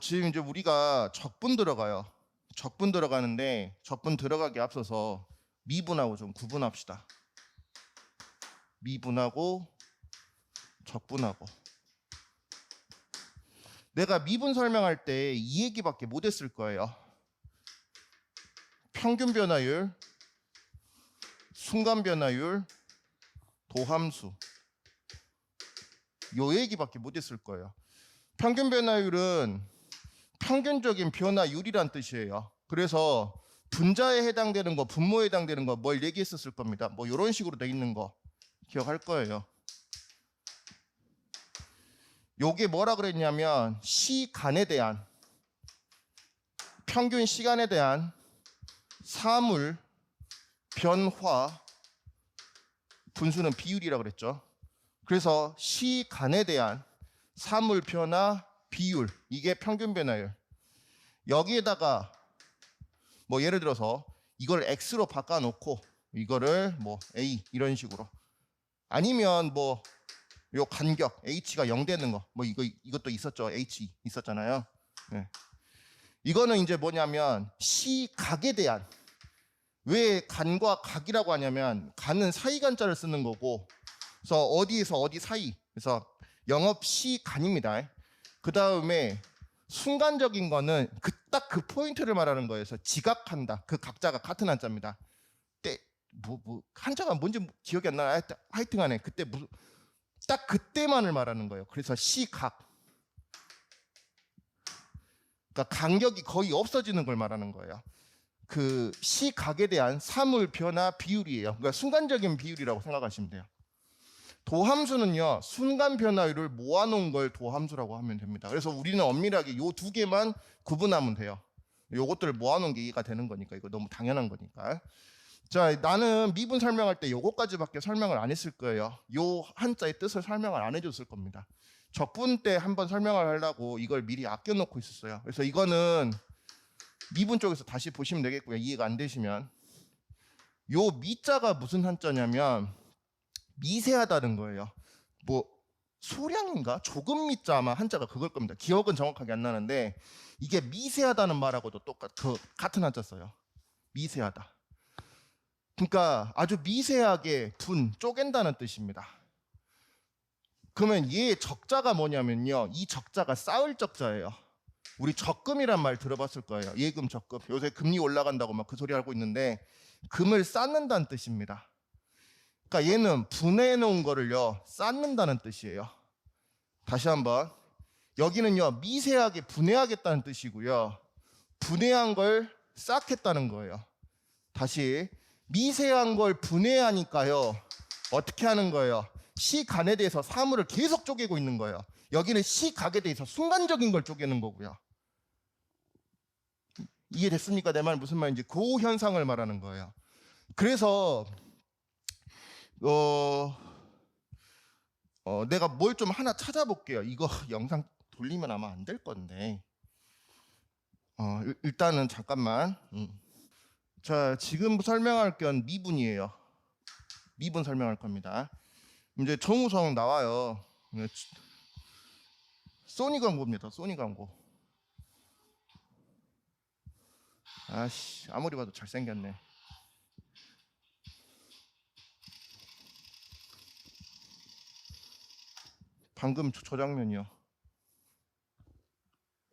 지금 이제 우리가 적분 들어가요. 적분 들어가는데 적분 들어가기 앞서서 미분하고 좀 구분합시다. 미분하고 적분하고. 내가 미분 설명할 때 이 얘기밖에 못 했을 거예요. 평균 변화율, 순간 변화율, 도함수. 요 얘기밖에 못 했을 거예요. 평균 변화율은 평균적인 변화율이란 뜻이에요. 그래서 분자에 해당되는 거, 분모에 해당되는 거 뭘 얘기했었을 겁니다. 뭐 이런 식으로 돼 있는 거 기억할 거예요. 요게 뭐라 그랬냐면 시간에 대한, 평균 시간에 대한 사물 변화 분수는 비율이라 그랬죠. 그래서 시간에 대한 사물 변화 비율, 이게 평균 변화율. 여기에다가 뭐 예를 들어서 이걸 x로 바꿔놓고 이거를 뭐 a 이런 식으로, 아니면 뭐 요 간격 h가 0 되는 거, 뭐 이것도 있었죠. h 있었잖아요. 네. 이거는 이제 뭐냐면 시각에 대한, 왜 간과 각이라고 하냐면 간은 사이간자를 쓰는 거고, 그래서 어디에서 어디 사이, 그래서 영업 시간입니다. 그 다음에 순간적인 거는 딱 그 포인트를 말하는 거예요. 그래서 지각한다. 그 각자가 같은 한자입니다. 한자가 뭔지 기억이 안 나요. 하여튼간에 그때 딱 그때만을 말하는 거예요. 그래서 시각. 그러니까 간격이 거의 없어지는 걸 말하는 거예요. 그 시각에 대한 사물 변화 비율이에요. 그러니까 순간적인 비율이라고 생각하시면 돼요. 도함수는요, 순간 변화율을 모아놓은 걸 도함수라고 하면 됩니다. 그래서 우리는 엄밀하게 요 두 개만 구분하면 돼요. 요것들을 모아놓은 게 이해가 되는 거니까, 이거 너무 당연한 거니까. 자, 나는 미분 설명할 때 요거까지밖에 설명을 안 했을 거예요. 요 한자의 뜻을 설명을 안 해줬을 겁니다. 적분 때 한번 설명을 하려고 이걸 미리 아껴놓고 있었어요. 그래서 이거는 미분 쪽에서 다시 보시면 되겠고요. 이해가 안 되시면. 요 미자가 무슨 한자냐면 미세하다는 거예요. 뭐 소량인가? 조금 미자, 아마 한자가 그걸 겁니다. 기억은 정확하게 안 나는데 이게 미세하다는 말하고도 같은 한자 써요. 미세하다. 그러니까 아주 미세하게 쪼갠다는 뜻입니다. 그러면 얘 적자가 뭐냐면요, 이 적자가 쌓을 적자예요. 우리 적금이란 말 들어봤을 거예요. 예금, 적금. 요새 금리 올라간다고 막 그 소리 하고 있는데 금을 쌓는다는 뜻입니다. 그러니까 얘는 분해해 놓은 거를요 쌓는다는 뜻이에요. 다시 한번, 여기는요 미세하게 분해하겠다는 뜻이고요, 분해한 걸 쌓겠다는 거예요. 다시, 미세한 걸 분해하니까요 어떻게 하는 거예요? 시간에 대해서 사물을 계속 쪼개고 있는 거예요. 여기는 시각에 대해서 순간적인 걸 쪼개는 거고요. 이해됐습니까? 내 말 무슨 말인지. 그 현상을 말하는 거예요. 그래서 내가 뭘 좀 하나 찾아볼게요. 이거 영상 돌리면 아마 안 될 건데. 일단은 잠깐만. 자, 지금 설명할 건 미분이에요. 미분 설명할 겁니다. 이제 정우성 나와요. 소니 광고입니다. 소니 광고. 아씨, 아무리 봐도 잘생겼네. 방금 저 장면이요.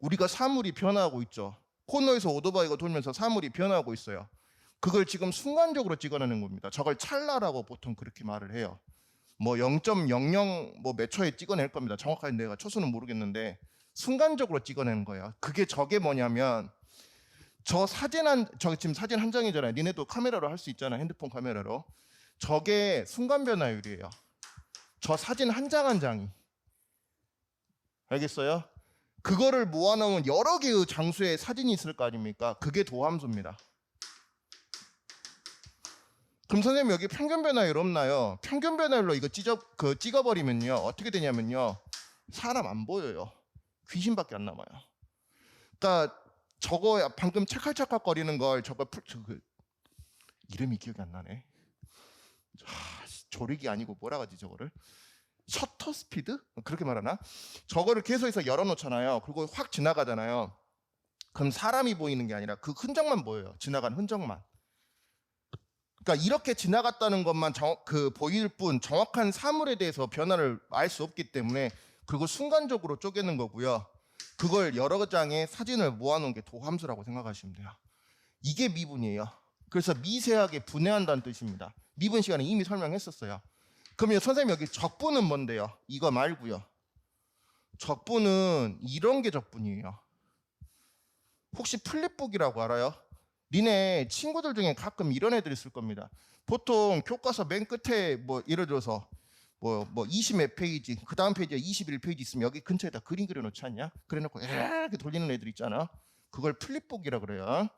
우리가 사물이 변화하고 있죠. 코너에서 오토바이가 돌면서 사물이 변화하고 있어요. 그걸 지금 순간적으로 찍어내는 겁니다. 저걸 찰나라고 보통 그렇게 말을 해요. 뭐 0.00 뭐 몇 초에 찍어낼 겁니다. 정확하게 내가 초수는 모르겠는데 순간적으로 찍어내는 거예요. 저게 뭐냐면, 저 지금 사진 한 장이잖아요. 니네도 카메라로 할 수 있잖아요. 핸드폰 카메라로. 저게 순간 변화율이에요. 저 사진 한 장 한 장이. 알겠어요? 그거를 모아놓으면 여러 개의 장수의 사진이 있을 거 아닙니까? 그게 도함수입니다. 그럼 선생님 여기 평균 변화율 없나요? 평균 변화율로 이거 찍어버리면요 어떻게 되냐면요, 사람 안 보여요. 귀신밖에 안 남아요. 그러니까 저거 방금 찰칵찰칵 거리는 걸 이름이 기억이 안 나네. 조리기 아니고 뭐라 하지 저거를. 셔터 스피드? 그렇게 말하나? 저거를 계속해서 열어놓잖아요. 그리고 확 지나가잖아요. 그럼 사람이 보이는 게 아니라 그 흔적만 보여요. 지나간 흔적만. 그러니까 이렇게 지나갔다는 것만 보일 뿐 정확한 사물에 대해서 변화를 알 수 없기 때문에 그걸 순간적으로 쪼개는 거고요. 그걸 여러 장의 사진을 모아놓은 게 도함수라고 생각하시면 돼요. 이게 미분이에요. 그래서 미세하게 분해한다는 뜻입니다. 미분 시간에 이미 설명했었어요. 그러면 선생님 여기 적분은 뭔데요? 이거 말고요. 적분은 이런 게 적분이에요. 혹시 플립북이라고 알아요? 니네 친구들 중에 가끔 이런 애들 있을 겁니다. 보통 교과서 맨 끝에 뭐 예를 들어서 뭐 20 몇 페이지, 그 다음 페이지에 21페이지 있으면 여기 근처에다 그림 그려놓지 않냐? 그래놓고 이렇게 돌리는 애들 있잖아. 그걸 플립북이라 그래요.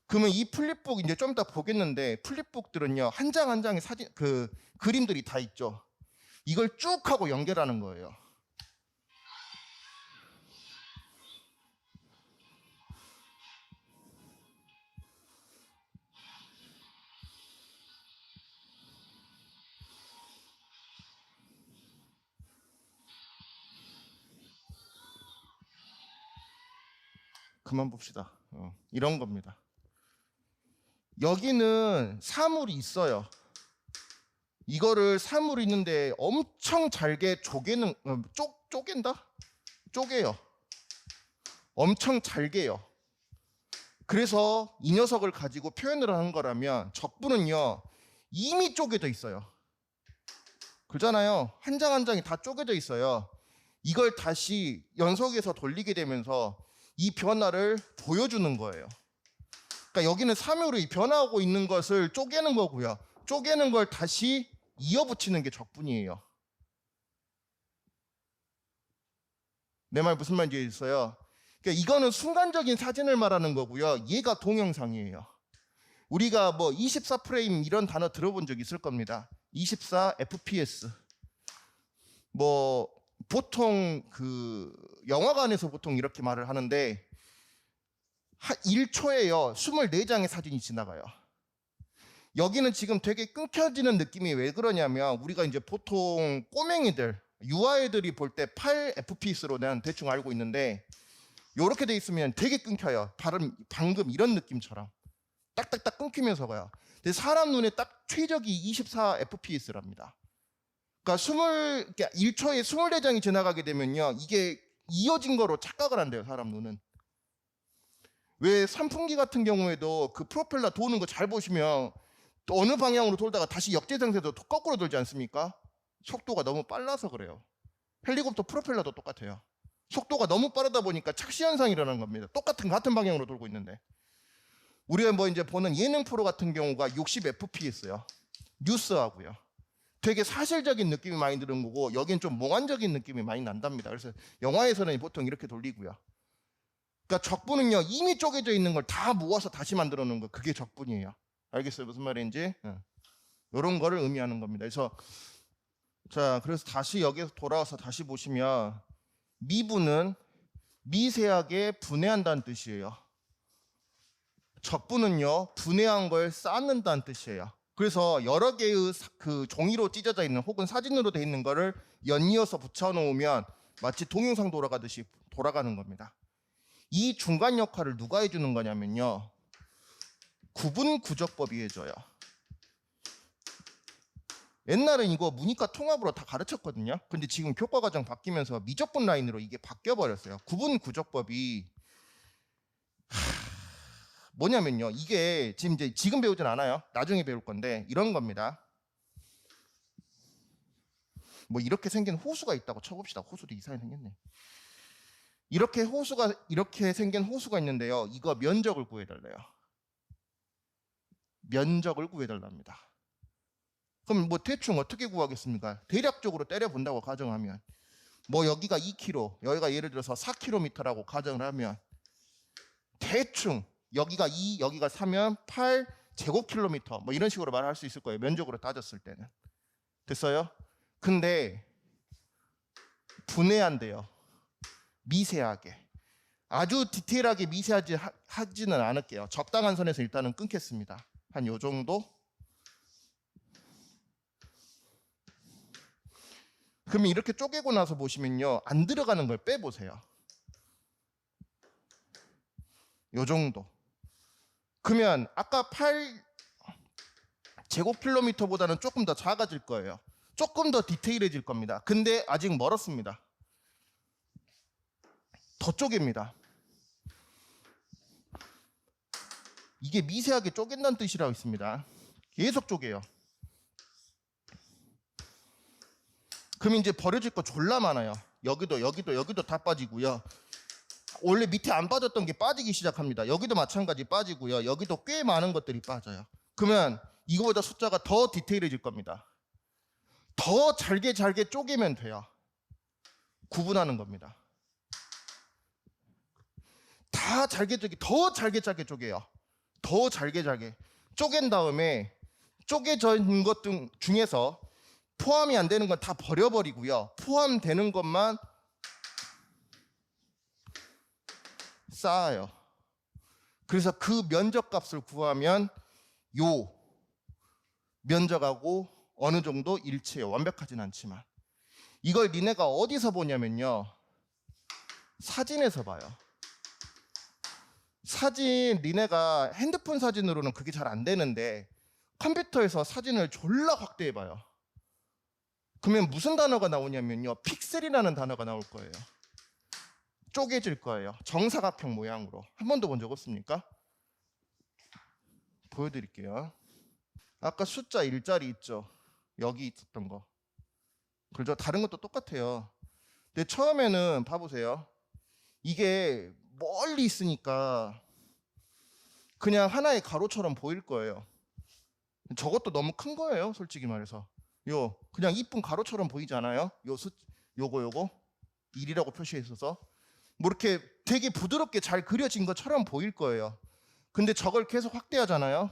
그러면 이 플립북 이제 좀 이따 보겠는데 플립북들은요 한 장 한 장의 사진 그림들이 다 있죠. 이걸 쭉 하고 연결하는 거예요. 그만 봅시다. 이런 겁니다. 여기는 사물이 있어요. 이거를 사물이 있는데 엄청 잘게 쪼개는 쪼갠다? 쪼개요. 엄청 잘게요. 그래서 이 녀석을 가지고 표현을 하는 거라면 적분은요 이미 쪼개져 있어요. 그렇잖아요. 한 장 한 장이 다 쪼개져 있어요. 이걸 다시 연속해서 돌리게 되면서 이 변화를 보여주는 거예요. 그러니까 여기는 사물이 변화하고 있는 것을 쪼개는 거고요. 쪼개는 걸 다시 이어붙이는 게 적분이에요. 내 말 무슨 말인지 있어요? 그러니까 이거는 순간적인 사진을 말하는 거고요. 얘가 동영상이에요. 우리가 뭐 24프레임 이런 단어 들어본 적 있을 겁니다. 24 FPS. 뭐 보통 그 영화관에서 보통 이렇게 말을 하는데 1초에요 24장의 사진이 지나가요. 여기는 지금 되게 끊겨지는 느낌이 왜 그러냐면 우리가 이제 보통 꼬맹이들 유아애들이 볼 때 8fps로 난 대충 알고 있는데 이렇게 돼 있으면 되게 끊겨요. 방금 이런 느낌처럼 딱딱딱 끊기면서 가요. 근데 사람 눈에 딱 최적이 24fps랍니다. 그러니까 1초에 24장이 지나가게 되면요 이게 이어진 거로 착각을 한대요. 사람 눈은. 왜 선풍기 같은 경우에도 그 프로펠러 도는 거 잘 보시면 또 어느 방향으로 돌다가 다시 역재생돼서 거꾸로 돌지 않습니까? 속도가 너무 빨라서 그래요. 헬리콥터 프로펠러도 똑같아요. 속도가 너무 빠르다 보니까 착시 현상이 일어나는 겁니다. 같은 방향으로 돌고 있는데 우리가 뭐 이제 보는 예능 프로 같은 경우가 60fps요. 뉴스하고요. 되게 사실적인 느낌이 많이 드는 거고 여긴 좀 몽환적인 느낌이 많이 난답니다. 그래서 영화에서는 보통 이렇게 돌리고요. 그러니까 적분은요 이미 쪼개져 있는 걸 다 모아서 다시 만들어 놓은 거 그게 적분이에요. 알겠어요? 무슨 말인지? 이런 거를 의미하는 겁니다. 그래서 다시 여기서 돌아와서 다시 보시면 미분은 미세하게 분해한다는 뜻이에요. 적분은요 분해한 걸 쌓는다는 뜻이에요. 그래서 여러 개의 그 종이로 찢어져 있는 혹은 사진으로 되어 있는 거를 연이어서 붙여놓으면 마치 동영상 돌아가듯이 돌아가는 겁니다. 이 중간 역할을 누가 해주는 거냐면요 구분구적법이 해줘요. 옛날엔 이거 문이과 통합으로 다 가르쳤거든요. 근데 지금 교과과정 바뀌면서 미적분 라인으로 이게 바뀌어버렸어요. 구분구적법이 뭐냐면요 이게 지금 배우진 않아요. 나중에 배울 건데 이런 겁니다. 뭐 이렇게 생긴 호수가 있다고 쳐봅시다. 호수도 이상하게 생겼네. 이렇게 생긴 호수가 있는데요. 이거 면적을 구해달래요. 면적을 구해달랍니다. 그럼 뭐 대충 어떻게 구하겠습니까? 대략적으로 때려본다고 가정하면 뭐 여기가 2km, 여기가 예를 들어서 4km라고 가정을 하면 대충 여기가 2, 여기가 3면 8 제곱킬로미터 뭐 이런 식으로 말할 수 있을 거예요. 면적으로 따졌을 때는. 됐어요? 근데 분해한대요. 미세하게. 아주 디테일하게 하지는 않을게요. 적당한 선에서 일단은 끊겠습니다. 한 요 정도? 그러면 이렇게 쪼개고 나서 보시면요, 안 들어가는 걸 빼보세요. 요 정도. 그러면 아까 8제곱킬로미터보다는 조금 더 작아질 거예요. 조금 더 디테일해질 겁니다. 근데 아직 멀었습니다. 더 쪼갭니다. 이게 미세하게 쪼갠다는 뜻이라고 있습니다. 계속 쪼개요. 그럼 이제 버려질 거 졸라 많아요. 여기도 다 빠지고요. 원래 밑에 안 빠졌던 게 빠지기 시작합니다. 여기도 마찬가지 빠지고요. 여기도 꽤 많은 것들이 빠져요. 그러면 이거보다 숫자가 더 디테일해질 겁니다. 더 잘게 쪼개면 돼요. 구분하는 겁니다. 다 더 잘게 쪼개요. 더 잘게 쪼갠 다음에 쪼개진 것 중에서 포함이 안 되는 건 다 버려버리고요. 포함되는 것만 쌓아요. 그래서 그 면적값을 구하면 요 면적하고 어느 정도 일치해요. 완벽하진 않지만. 이걸 니네가 어디서 보냐면요, 사진에서 봐요. 사진, 니네가 핸드폰 사진으로는 그게 잘 안 되는데 컴퓨터에서 사진을 졸라 확대해봐요. 그러면 무슨 단어가 나오냐면요, 픽셀이라는 단어가 나올 거예요. 쪼개질 거예요. 정사각형 모양으로. 한 번도 본 적 없습니까? 보여드릴게요. 아까 숫자 1자리 있죠? 여기 있었던 거. 그렇죠? 다른 것도 똑같아요. 근데 처음에는 봐보세요. 이게 멀리 있으니까 그냥 하나의 가로처럼 보일 거예요. 저것도 너무 큰 거예요, 솔직히 말해서. 그냥 이쁜 가로처럼 보이지 않아요? 요거 1이라고 표시해 있어서 뭐 이렇게 되게 부드럽게 잘 그려진 것처럼 보일 거예요. 근데 저걸 계속 확대하잖아요.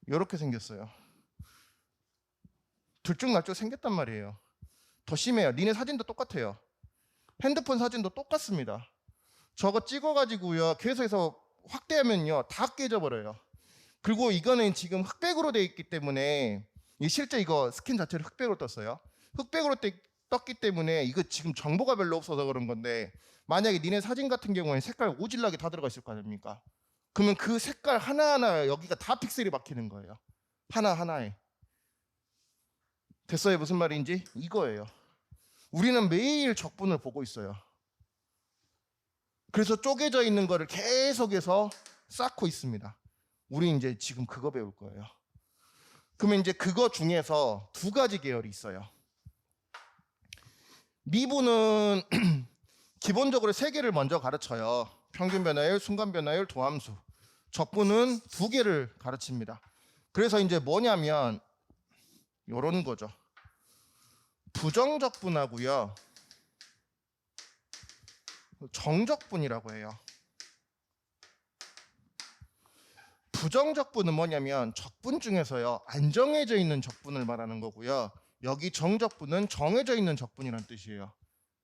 이렇게 생겼어요. 들쭉날쭉 생겼단 말이에요. 더 심해요. 니네 사진도 똑같아요. 핸드폰 사진도 똑같습니다. 저거 찍어가지고요, 계속해서 확대하면요, 다 깨져버려요. 그리고 이거는 지금 흑백으로 되어 있기 때문에, 실제 이거 스킨 자체를 흑백으로 떴어요. 흑백으로 떴기 때문에 이거 지금 정보가 별로 없어서 그런 건데, 만약에 니네 사진 같은 경우에 색깔 오질나게 다 들어가 있을 거 아닙니까? 그러면 그 색깔 하나하나 여기가 다 픽셀이 박히는 거예요. 하나하나에. 됐어요? 무슨 말인지? 이거예요. 우리는 매일 적분을 보고 있어요. 그래서 쪼개져 있는 거를 계속해서 쌓고 있습니다. 우리 이제 지금 그거 배울 거예요. 그러면 이제 그거 중에서 두 가지 계열이 있어요. 미분은 기본적으로 세 개를 먼저 가르쳐요. 평균 변화율, 순간 변화율, 도함수. 적분은 두 개를 가르칩니다. 그래서 이제 뭐냐면 요런 거죠. 부정적분하고요, 정적분이라고 해요. 부정적분은 뭐냐면 적분 중에서요, 안 정해져 있는 적분을 말하는 거고요. 여기 정적분은 정해져 있는 적분이란 뜻이에요.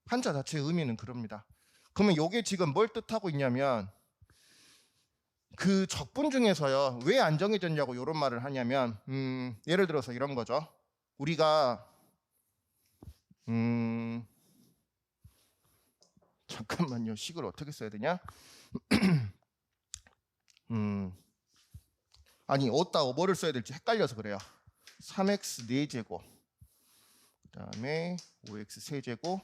한자 자체의 의미는 그럽니다. 그러면 이게 지금 뭘 뜻하고 있냐면, 그 적분 중에서요, 왜 안 정해졌냐고 이런 말을 하냐면, 예를 들어서 이런 거죠. 우리가 잠깐만요. 식을 어떻게 써야 되냐? 아니, 어디다가 뭐를 써야 될지 헷갈려서 그래요. 3x 4제곱 그 다음에 5x 세제곱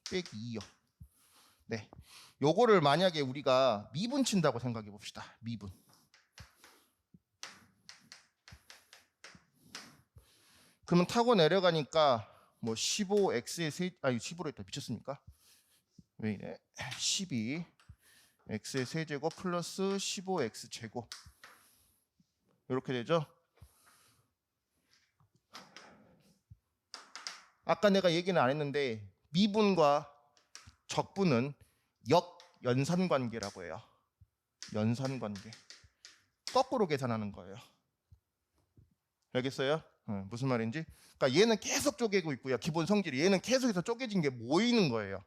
빼기 2요. 네, 요거를 만약에 우리가 미분 친다고 생각해 봅시다. 미분. 그러면 타고 내려가니까 뭐 15x의 15로 했다. 미쳤습니까? 왜 이래? 12 x의 세제곱 플러스 15x 제곱 이렇게 되죠. 아까 내가 얘기는 안 했는데 미분과 적분은 역연산관계라고 해요. 연산관계. 거꾸로 계산하는 거예요. 알겠어요? 무슨 말인지? 그러니까 얘는 계속 쪼개고 있고요. 기본 성질이 얘는 계속해서 쪼개진 게 모이는 거예요.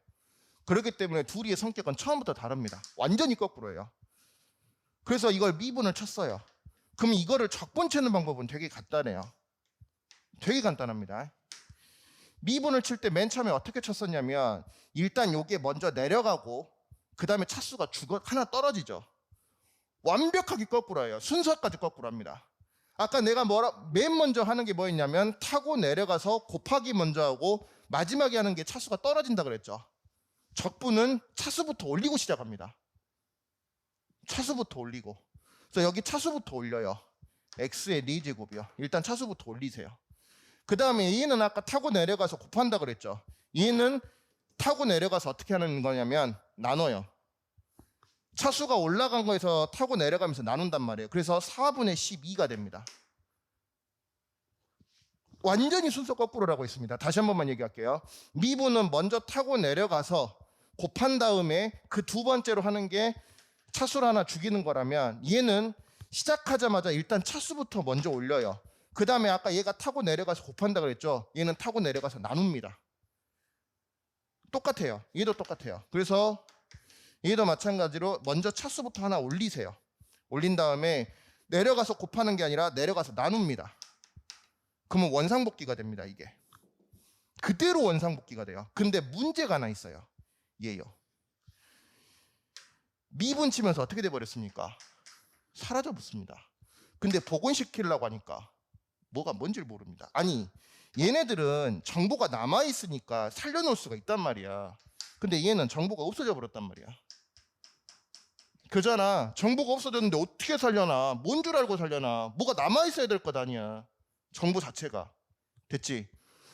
그렇기 때문에 둘이의 성격은 처음부터 다릅니다. 완전히 거꾸로예요. 그래서 이걸 미분을 쳤어요. 그럼 이거를 적분 채는 방법은 되게 간단해요. 되게 간단합니다. 미분을 칠 때 맨 처음에 어떻게 쳤었냐면 일단 요게 먼저 내려가고 그 다음에 차수가 하나 떨어지죠. 완벽하게 거꾸로예요. 순서까지 거꾸로 합니다. 아까 내가 맨 먼저 하는 게 뭐였냐면 타고 내려가서 곱하기 먼저 하고 마지막에 하는 게 차수가 떨어진다 그랬죠. 적분은 차수부터 올리고 시작합니다. 차수부터 올리고. 그래서 여기 차수부터 올려요. x의 4제곱이요. 일단 차수부터 올리세요. 그 다음에 얘는 아까 타고 내려가서 곱한다 그랬죠. 얘는 타고 내려가서 어떻게 하는 거냐면 나눠요. 차수가 올라간 거에서 타고 내려가면서 나눈단 말이에요. 그래서 4분의 12가 됩니다. 완전히 순서 거꾸로라고 있습니다. 다시 한 번만 얘기할게요. 미분은 먼저 타고 내려가서 곱한 다음에 그 두 번째로 하는 게 차수를 하나 죽이는 거라면 얘는 시작하자마자 일단 차수부터 먼저 올려요. 그 다음에 아까 얘가 타고 내려가서 곱한다 그랬죠. 얘는 타고 내려가서 나눕니다. 똑같아요. 얘도 똑같아요. 그래서 얘도 마찬가지로 먼저 차수부터 하나 올리세요. 올린 다음에 내려가서 곱하는 게 아니라 내려가서 나눕니다. 그러면 원상복귀가 됩니다. 이게 그대로 원상복귀가 돼요. 근데 문제가 하나 있어요. 얘요. 미분 치면서 어떻게 돼버렸습니까? 사라져 붙습니다. 근데 복원시키려고 하니까 뭐가 뭔지를 모릅니다. 아니 얘네들은 정보가 남아있으니까 살려놓을 수가 있단 말이야. 근데 얘는 정보가 없어져 버렸단 말이야. 그잖아. 정보가 없어졌는데 어떻게 살려나? 뭔 줄 알고 살려나? 뭐가 남아있어야 될 것 아니야. 정보 자체가. 됐지?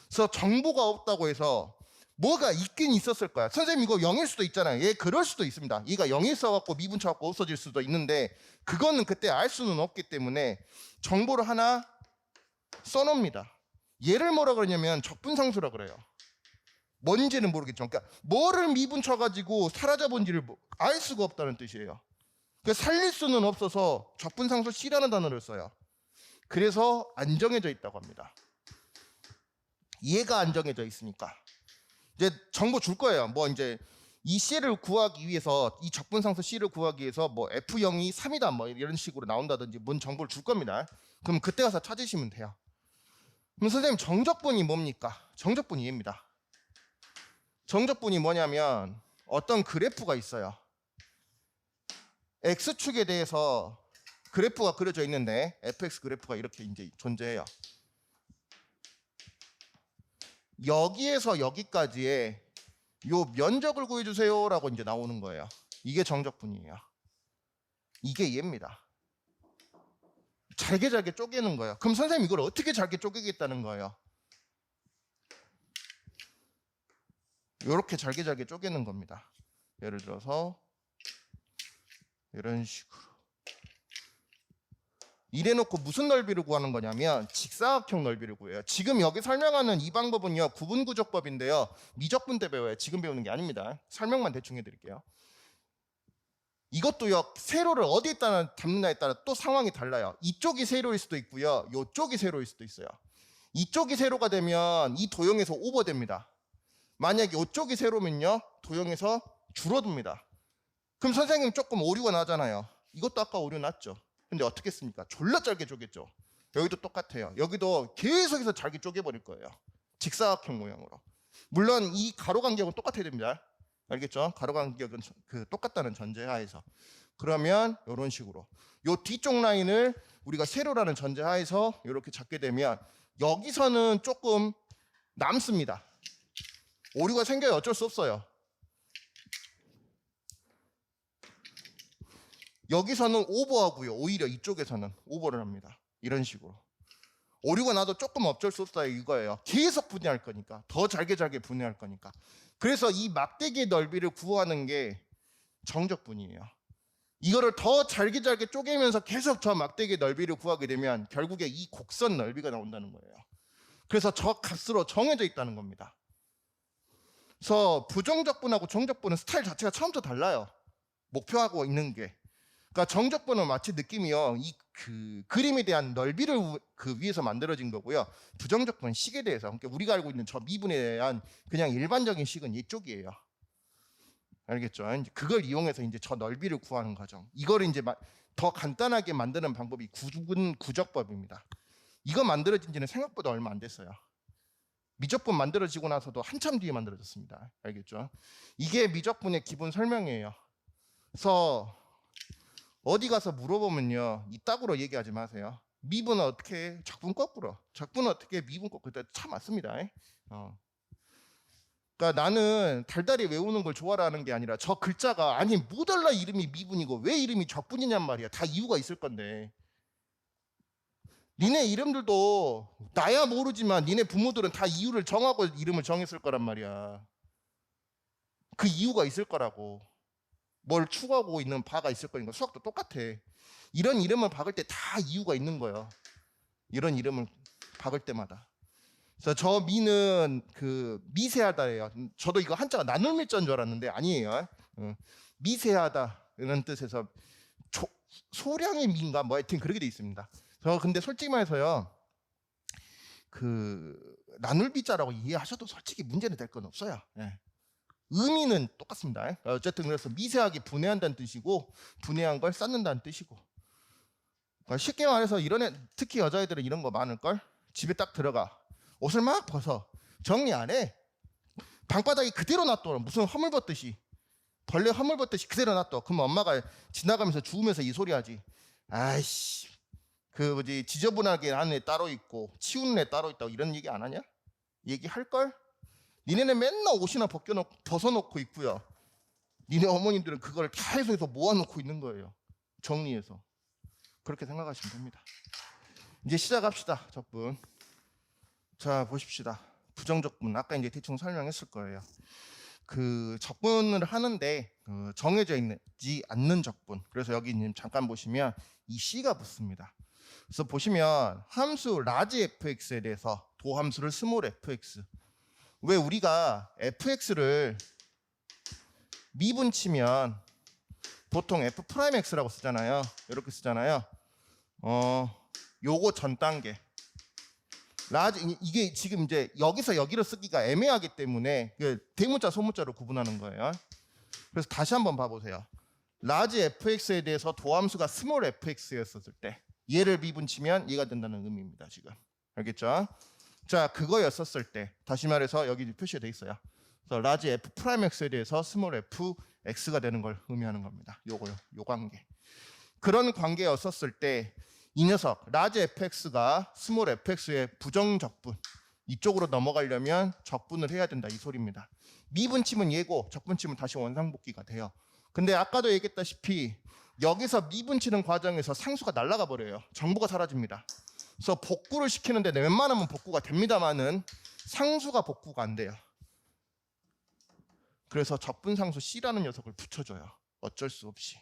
그래서 정보가 없다고 해서 뭐가 있긴 있었을 거야. 선생님 이거 0일 수도 있잖아요. 얘 그럴 수도 있습니다. 얘가 0일 써갖고 미분 쳐갖고 없어질 수도 있는데 그거는 그때 알 수는 없기 때문에 정보를 하나 써놓습니다. 얘를 뭐라 그러냐면 적분상수라 그래요. 뭔지는 모르겠죠. 그러니까 뭐를 미분 쳐가지고 사라져본지를 알 수가 없다는 뜻이에요. 그러니까 살릴 수는 없어서 적분상수 C라는 단어를 써요. 그래서 안 정해져 있다고 합니다. 얘가 안 정해져 있으니까 이제 정보 줄 거예요. 뭐 이제 이 C를 구하기 위해서 이 적분상수 C를 구하기 위해서 뭐 F0이 3이다 뭐 이런 식으로 나온다든지 뭔 정보를 줄 겁니다. 그럼 그때 가서 찾으시면 돼요. 그럼 선생님 정적분이 뭡니까? 정적분이 얘입니다. 정적분이 뭐냐면 어떤 그래프가 있어요. X축에 대해서 그래프가 그려져 있는데 fx 그래프가 이렇게 이제 존재해요. 여기에서 여기까지의 요 면적을 구해주세요라고 이제 나오는 거예요. 이게 정적분이에요. 이게 얘입니다. 잘게 잘게 쪼개는 거예요. 그럼 선생님 이걸 어떻게 잘게 쪼개겠다는 거예요? 이렇게 잘게 잘게 쪼개는 겁니다. 예를 들어서 이런 식으로 이래놓고 무슨 넓이를 구하는 거냐면 직사각형 넓이를 구해요. 지금 여기 설명하는 이 방법은요 구분구적법인데요. 미적분 때 배워요. 지금 배우는 게 아닙니다. 설명만 대충 해드릴게요. 이것도요 세로를 어디에 따라 담느냐에 따라 또 상황이 달라요. 이쪽이 세로일 수도 있고요, 이쪽이 세로일 수도 있어요. 이쪽이 세로가 되면 이 도형에서 오버됩니다. 만약에 이쪽이 세로면요 도형에서 줄어듭니다. 그럼 선생님 조금 오류가 나잖아요. 이것도 아까 오류 났죠. 근데 어떻게 했습니까? 졸라 짧게 쪼갰죠. 여기도 똑같아요. 여기도 계속해서 잘게 쪼개버릴 거예요. 직사각형 모양으로. 물론 이 가로 간격은 똑같아야 됩니다. 알겠죠? 가로 간격은 똑같다는 전제하에서. 그러면 이런 식으로 요 뒤쪽 라인을 우리가 세로라는 전제하에서 이렇게 잡게 되면 여기서는 조금 남습니다. 오류가 생겨요. 어쩔 수 없어요. 여기서는 오버하고요. 오히려 이쪽에서는 오버를 합니다. 이런 식으로. 오류가 나도 조금 어쩔 수 없다 이거예요. 계속 분해할 거니까. 더 잘게 잘게 분해할 거니까. 그래서 이 막대기의 넓이를 구하는 게 정적분이에요. 이거를 더 잘게 잘게 쪼개면서 계속 저 막대기의 넓이를 구하게 되면 결국에 이 곡선 넓이가 나온다는 거예요. 그래서 저 값으로 정해져 있다는 겁니다. 그래서 부정적분하고 정적분은 스타일 자체가 처음부터 달라요. 목표하고 있는 게. 그러니까 정적분은 마치 느낌이요. 이 그림에 대한 넓이를 위해서 만들어진 거고요. 부정적분은 식에 대해서. 그러니까 우리가 알고 있는 저 미분에 대한 그냥 일반적인 식은 이쪽이에요. 알겠죠? 이제 그걸 이용해서 이제 저 넓이를 구하는 과정. 이걸 이제 더 간단하게 만드는 방법이 구분구적법입니다. 이거 만들어진 지는 생각보다 얼마 안 됐어요. 미적분 만들어지고 나서도 한참 뒤에 만들어졌습니다. 알겠죠? 이게 미적분의 기본 설명이에요. 그래서 어디 가서 물어보면요, 이따구로 얘기하지 마세요. 미분은 어떻게 해? 적분 거꾸로. 적분은 어떻게 해? 미분 거꾸로. 참 맞습니다. 그러니까 나는 달달이 외우는 걸 좋아하는 게 아니라 저 글자가 아니 뭐달라 이름이 미분이고 왜 이름이 적분이냔 말이야. 다 이유가 있을 건데. 니네 이름들도 나야 모르지만 니네 부모들은 다 이유를 정하고 이름을 정했을 거란 말이야. 그 이유가 있을 거라고. 뭘 추구하고 있는 바가 있을 거니까. 수학도 똑같아. 이런 이름을 박을 때 다 이유가 있는 거예요. 이런 이름을 박을 때마다. 그래서 저 미는 그 미세하다예요. 저도 이거 한자가 나눌 밀자인 줄 알았는데 아니에요. 미세하다는 뜻에서 소량의 미인가 뭐 하여튼 그렇게 돼 있습니다. 저 근데 솔직히 말해서요, 그 나눌 비자라고 이해하셔도 솔직히 문제는 될 건 없어요. 의미는 똑같습니다. 어쨌든 그래서 미세하게 분해한다는 뜻이고 분해한 걸 쌓는다는 뜻이고. 그러니까 쉽게 말해서 이런 애, 특히 여자애들은 이런 거 많을 걸. 집에 딱 들어가 옷을 막 벗어 정리 안 해. 방바닥에 그대로 놔둬. 무슨 허물 벗듯이, 벌레 허물 벗듯이 그대로 놔둬. 그럼 엄마가 지나가면서 주우면서 이 소리 하지. 아이씨, 그 뭐지, 지저분하게 하는 애 따로 있고 치우는 애 따로 있다고 이런 얘기 안 하냐? 얘기할 걸? 니네는 맨날 옷이나 벗어놓고 있고요. 니네 어머님들은 그걸 계속해서 모아놓고 있는 거예요. 정리해서. 그렇게 생각하시면 됩니다. 이제 시작합시다. 적분. 자, 보십시다. 부정적분. 아까 이제 대충 설명했을 거예요. 그 적분을 하는데 정해져 있지 않는 적분. 그래서 여기 잠깐 보시면 이 C가 붙습니다. 그래서 보시면 함수 라지 fx에 대해서 도함수를 스몰 fx. 왜 우리가 fx를 미분치면 보통 f 프라임 x라고 쓰잖아요. 이렇게 쓰잖아요. 요거 전 단계. 라지, 이게 지금 이제 여기서 여기로 쓰기가 애매하기 때문에 대문자 소문자로 구분하는 거예요. 그래서 다시 한번 봐보세요. 라지 fx에 대해서 도함수가 스몰 fx였을 때 얘를 미분치면 얘가 된다는 의미입니다. 지금 알겠죠? 자, 그거였었을 때 다시 말해서 여기 표시가 돼 있어요. 그래서 라지 f 프라임 x에 대해서 스몰 f x가 되는 걸 의미하는 겁니다. 요거요, 요 관계. 그런 관계였었을 때 이 녀석 라지 fx가 스몰 fx의 부정적분, 이쪽으로 넘어가려면 적분을 해야 된다 이 소리입니다. 미분치면 얘고 적분치면 다시 원상복귀가 돼요. 근데 아까도 얘기했다시피 여기서 미분치는 과정에서 상수가 날아가 버려요. 정보가 사라집니다. 그래서 복구를 시키는데 웬만하면 복구가 됩니다만은 상수가 복구가 안 돼요. 그래서 적분상수 C라는 녀석을 붙여줘요. 어쩔 수 없이.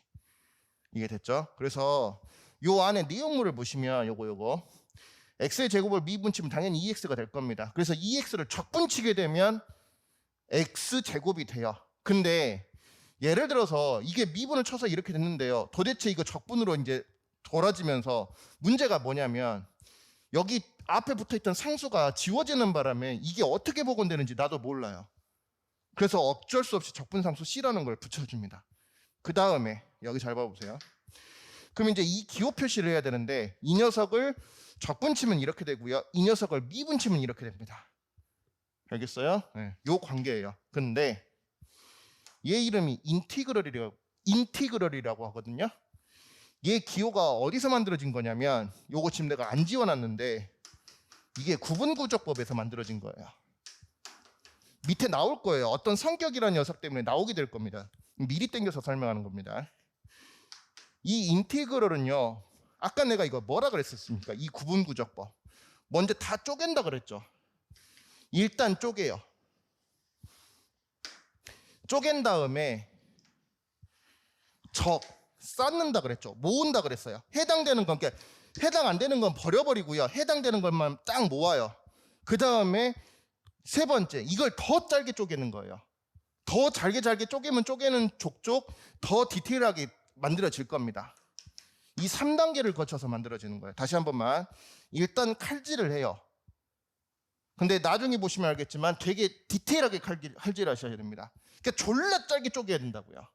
이게 됐죠? 그래서 요 안에 내용물을 보시면 요거 x의 제곱을 미분치면 당연히 2x가 될 겁니다. 그래서 2x를 적분치게 되면 x 제곱이 돼요. 근데 예를 들어서 이게 미분을 쳐서 이렇게 됐는데요. 도대체 이거 적분으로 이제 돌아지면서 문제가 뭐냐면 여기 앞에 붙어있던 상수가 지워지는 바람에 이게 어떻게 복원되는지 나도 몰라요. 그래서 어쩔 수 없이 적분상수 C라는 걸 붙여줍니다. 그 다음에 여기 잘 봐보세요. 그럼 이제 이 기호 표시를 해야 되는데 이 녀석을 적분치면 이렇게 되고요. 이 녀석을 미분치면 이렇게 됩니다. 알겠어요? 네, 요 관계예요. 근데 얘 이름이 인티그럴이라고 하거든요. 얘 기호가 어디서 만들어진 거냐면 요거 지금 내가 안 지워놨는데 이게 구분구조법에서 만들어진 거예요. 밑에 나올 거예요. 어떤 성격이라는 녀석 때문에 나오게 될 겁니다. 미리 당겨서 설명하는 겁니다. 이 인티그럴은요, 아까 내가 이거 뭐라 그랬었습니까? 이 구분구조법. 먼저 다 쪼갠다 그랬죠. 일단 쪼개요. 쪼갠 다음에 쌓는다 그랬죠. 모은다 그랬어요. 해당되는 건, 그러니까 해당 안 되는 건 버려버리고요. 해당되는 것만 딱 모아요. 그 다음에 세 번째, 이걸 더 짧게 쪼개는 거예요. 더 잘게 쪼개면 쪼개는 족족 더 디테일하게 만들어질 겁니다. 이 3단계를 거쳐서 만들어지는 거예요. 다시 한 번만. 일단 칼질을 해요. 근데 나중에 보시면 알겠지만 되게 디테일하게 칼질하셔야 됩니다. 그러니까 졸라 짧게 쪼개야 된다고요.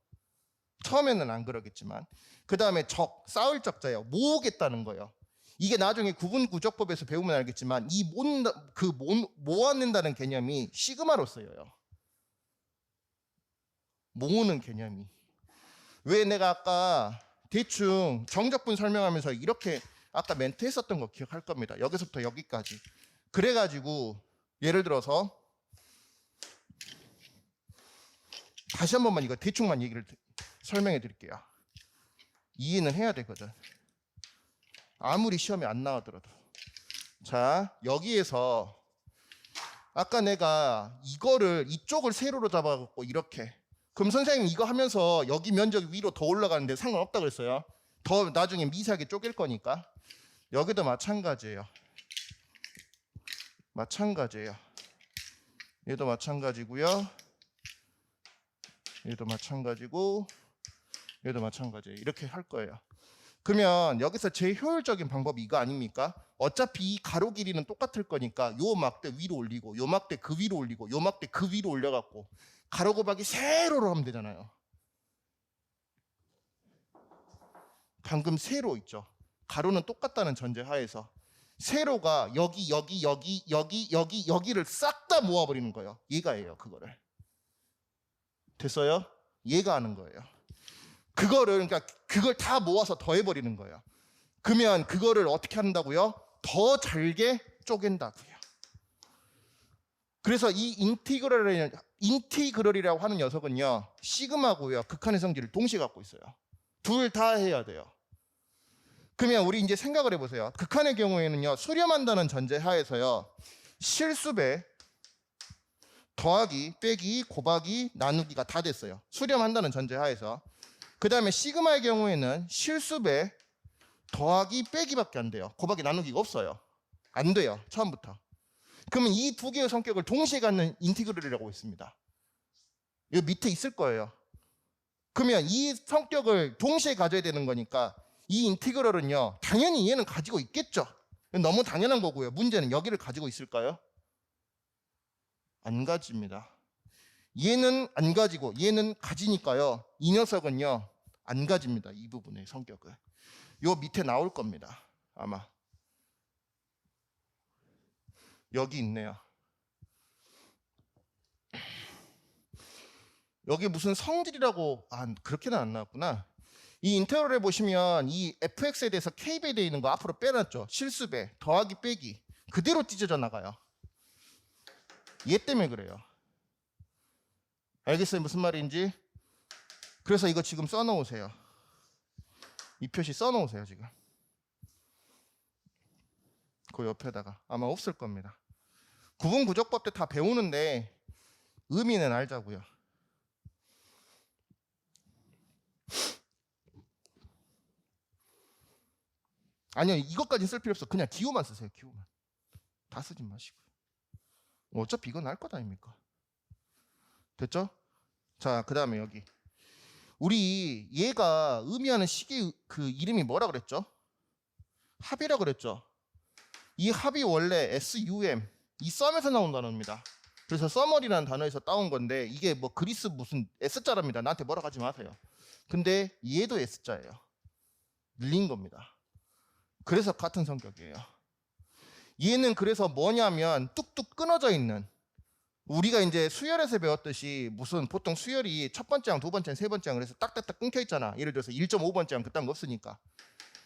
처음에는 안 그러겠지만. 그 다음에 쌓을 적자예요. 모으겠다는 거예요. 이게 나중에 구분구조법에서 배우면 알겠지만 이 모아낸다는 개념이 시그마로 쓰여요. 모으는 개념이. 왜 내가 아까 대충 정적분 설명하면서 이렇게 아까 멘트 했었던 거 기억할 겁니다. 여기서부터 여기까지. 그래가지고 예를 들어서 다시 한 번만 이거 대충만 얘기를 설명해 드릴게요. 이해는 해야 되거든. 아무리 시험에 안 나오더라도. 자, 여기에서 아까 내가 이쪽을 세로로 잡아갖고 이렇게. 그럼 선생님 이거 하면서 여기 면적 위로 더 올라가는데 상관없다 그랬어요. 더 나중에 미세하게 쪼갤 거니까. 여기도 마찬가지예요. 마찬가지예요. 얘도 마찬가지고요. 얘도 마찬가지고 얘도 마찬가지예요. 이렇게 할 거예요. 그러면 여기서 제일 효율적인 방법이 이거 아닙니까? 어차피 이 가로 길이는 똑같을 거니까 요 막대 위로 올리고 요 막대 그 위로 올리고 요 막대 그 위로 올려갖고 가로 곱하기 세로로 하면 되잖아요. 방금 세로 있죠. 가로는 똑같다는 전제 하에서 세로가 여기를 싹 다 모아버리는 거예요. 얘가 해요. 그거를. 됐어요? 얘가 하는 거예요. 그러니까 그걸 다 모아서 더해버리는 거예요. 그러면 그거를 어떻게 한다고요? 더 잘게 쪼갠다고요. 그래서 이 인티그럴이라고 하는 녀석은요, 시그마고요, 극한의 성질을 동시에 갖고 있어요. 둘 다 해야 돼요. 그러면 우리 이제 생각을 해보세요. 극한의 경우에는요, 수렴한다는 전제 하에서요, 실수배 더하기, 빼기, 곱하기, 나누기가 다 됐어요. 수렴한다는 전제 하에서. 그 다음에 시그마의 경우에는 실수배 더하기, 빼기밖에 안 돼요. 곱하기, 나누기가 없어요. 안 돼요. 처음부터. 그러면 이 두 개의 성격을 동시에 갖는 인티그럴이라고 있습니다. 여기 밑에 있을 거예요. 그러면 이 성격을 동시에 가져야 되는 거니까 이 인티그럴은요, 당연히 얘는 가지고 있겠죠. 너무 당연한 거고요. 문제는 여기를 가지고 있을까요? 안 가집니다. 얘는 안 가지고 얘는 가지니까요, 이 녀석은요 안 가집니다. 이 부분의 성격을. 요 밑에 나올 겁니다. 아마 여기 있네요. 여기 무슨 성질이라고, 그렇게는 안 나왔구나. 이 인테그럴에 보시면 이 fx에 대해서 k배에 되어 있는 거 앞으로 빼놨죠. 실수배 더하기 빼기 그대로 찢어져 나가요. 얘 때문에 그래요. 알겠어요? 무슨 말인지? 그래서 이거 지금 써놓으세요. 이 표시 써놓으세요. 지금 그 옆에다가 아마 없을 겁니다. 구분구조법 때 다 배우는데 의미는 알자고요. 아니요, 이것까지 쓸 필요 없어. 그냥 기호만 쓰세요. 기호만. 다 쓰지 마시고요. 어차피 이건 알 것 아닙니까? 됐죠? 자, 그 다음에 여기 우리 얘가 의미하는 식의 그 이름이 뭐라 그랬죠? 합이라 그랬죠? 이 합이 원래 SUM, 이 썸에서 나온 단어입니다. 그래서 서머리라는 단어에서 따온 건데 이게 뭐 그리스 무슨 S자랍니다. 나한테 뭐라 하지 마세요. 근데 얘도 S자예요. 늘린 겁니다. 그래서 같은 성격이에요. 얘는 그래서 뭐냐면 뚝뚝 끊어져 있는, 우리가 이제 수열에서 배웠듯이 무슨 보통 수열이 첫 번째 항, 두 번째 항, 세 번째 항 그래서 딱딱딱 끊겨 있잖아. 예를 들어서 1.5번째 항 그딴 거 없으니까.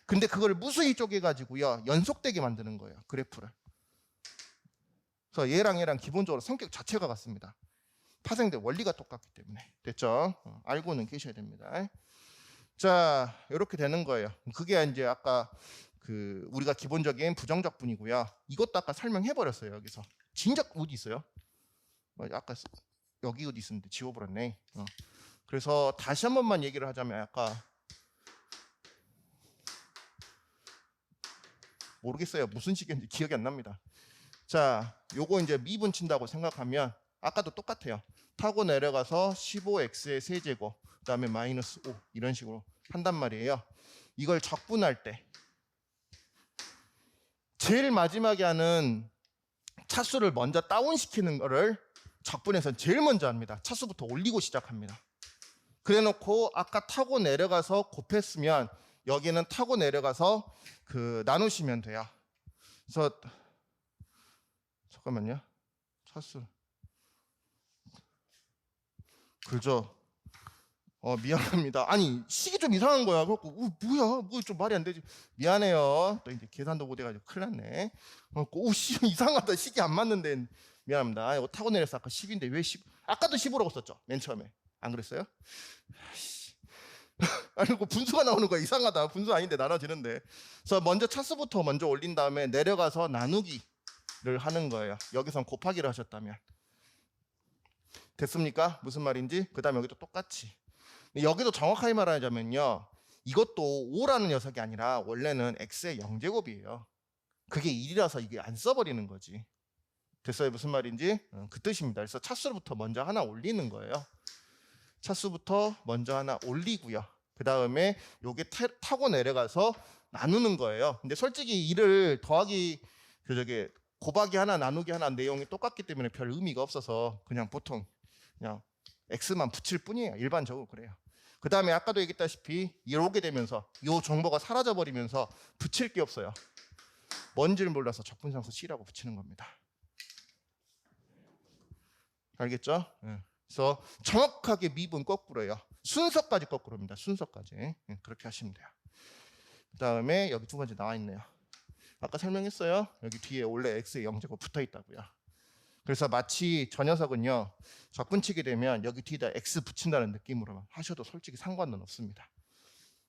근데 그걸 무수히 쪼개가지고요 연속되게 만드는 거예요. 그래프를. 그래서 얘랑 기본적으로 성격 자체가 같습니다. 파생된 원리가 똑같기 때문에. 됐죠? 알고는 계셔야 됩니다. 자, 이렇게 되는 거예요. 그게 이제 아까 그 우리가 기본적인 부정적분이고요. 이것도 아까 설명해 버렸어요. 여기서 진작 어디 있어요? 아까 여기 어디 있었는데 지워버렸네. 그래서 다시 한 번만 얘기를 하자면 아까 모르겠어요. 무슨 식이었는지 기억이 안 납니다. 자, 요거 이제 미분 친다고 생각하면 아까도 똑같아요. 타고 내려가서 15x의 세제곱 그다음에 마이너스 5 이런 식으로 한단 말이에요. 이걸 적분할 때 제일 마지막에 하는 차수를 먼저 다운시키는 거를 적분에서 제일 먼저 합니다. 차수부터 올리고 시작합니다. 그래 놓고 아까 타고 내려가서 곱했으면 여기는 타고 내려가서 나누시면 돼요. 그래서 잠깐만요. 차수 그죠? 미안합니다. 아니 식이 좀 이상한 거야. 그래갖고 뭐야? 뭐 좀 말이 안 되지. 미안해요. 또 이제 계산도 못해가지고 큰일 났네. 그래갖고 이상하다. 식이 안 맞는데 미안합니다. 이거 타고 내려서 아까 10인데 왜 10? 아까도 15라고 썼죠. 맨 처음에 안 그랬어요? 아니 그 분수가 나오는 거야. 이상하다. 분수 아닌데 나눠지는데. 그래서 먼저 차수부터 먼저 올린 다음에 내려가서 나누기를 하는 거예요. 여기선 곱하기를 하셨다면 됐습니까? 무슨 말인지. 그 다음에 여기도 똑같이. 여기도 정확하게 말하자면요, 이것도 5라는 녀석이 아니라 원래는 x의 0제곱이에요. 그게 1이라서 이게 안 써버리는 거지. 됐어요? 무슨 말인지? 그 뜻입니다. 그래서 차수부터 먼저 하나 올리는 거예요. 차수부터 먼저 하나 올리고요. 그 다음에 요게 타고 내려가서 나누는 거예요. 근데 솔직히 이를 더하기 곱하기 하나 나누기 하나 내용이 똑같기 때문에 별 의미가 없어서 그냥 보통 그냥 x만 붙일 뿐이에요. 일반적으로 그래요. 그 다음에 아까도 얘기했다시피 이렇게 되면서 이 정보가 사라져 버리면서 붙일 게 없어요. 뭔지를 몰라서 적분상수 C라고 붙이는 겁니다. 알겠죠? 그래서 정확하게 미분 거꾸로예요. 순서까지 거꾸로입니다. 순서까지. 그렇게 하시면 돼요. 그 다음에 여기 두 번째 나와 있네요. 아까 설명했어요. 여기 뒤에 원래 x의 0제곱 붙어 있다고요. 그래서 마치 저 녀석은요, 적분치게 되면 여기 뒤에다 x 붙인다는 느낌으로만 하셔도 솔직히 상관은 없습니다.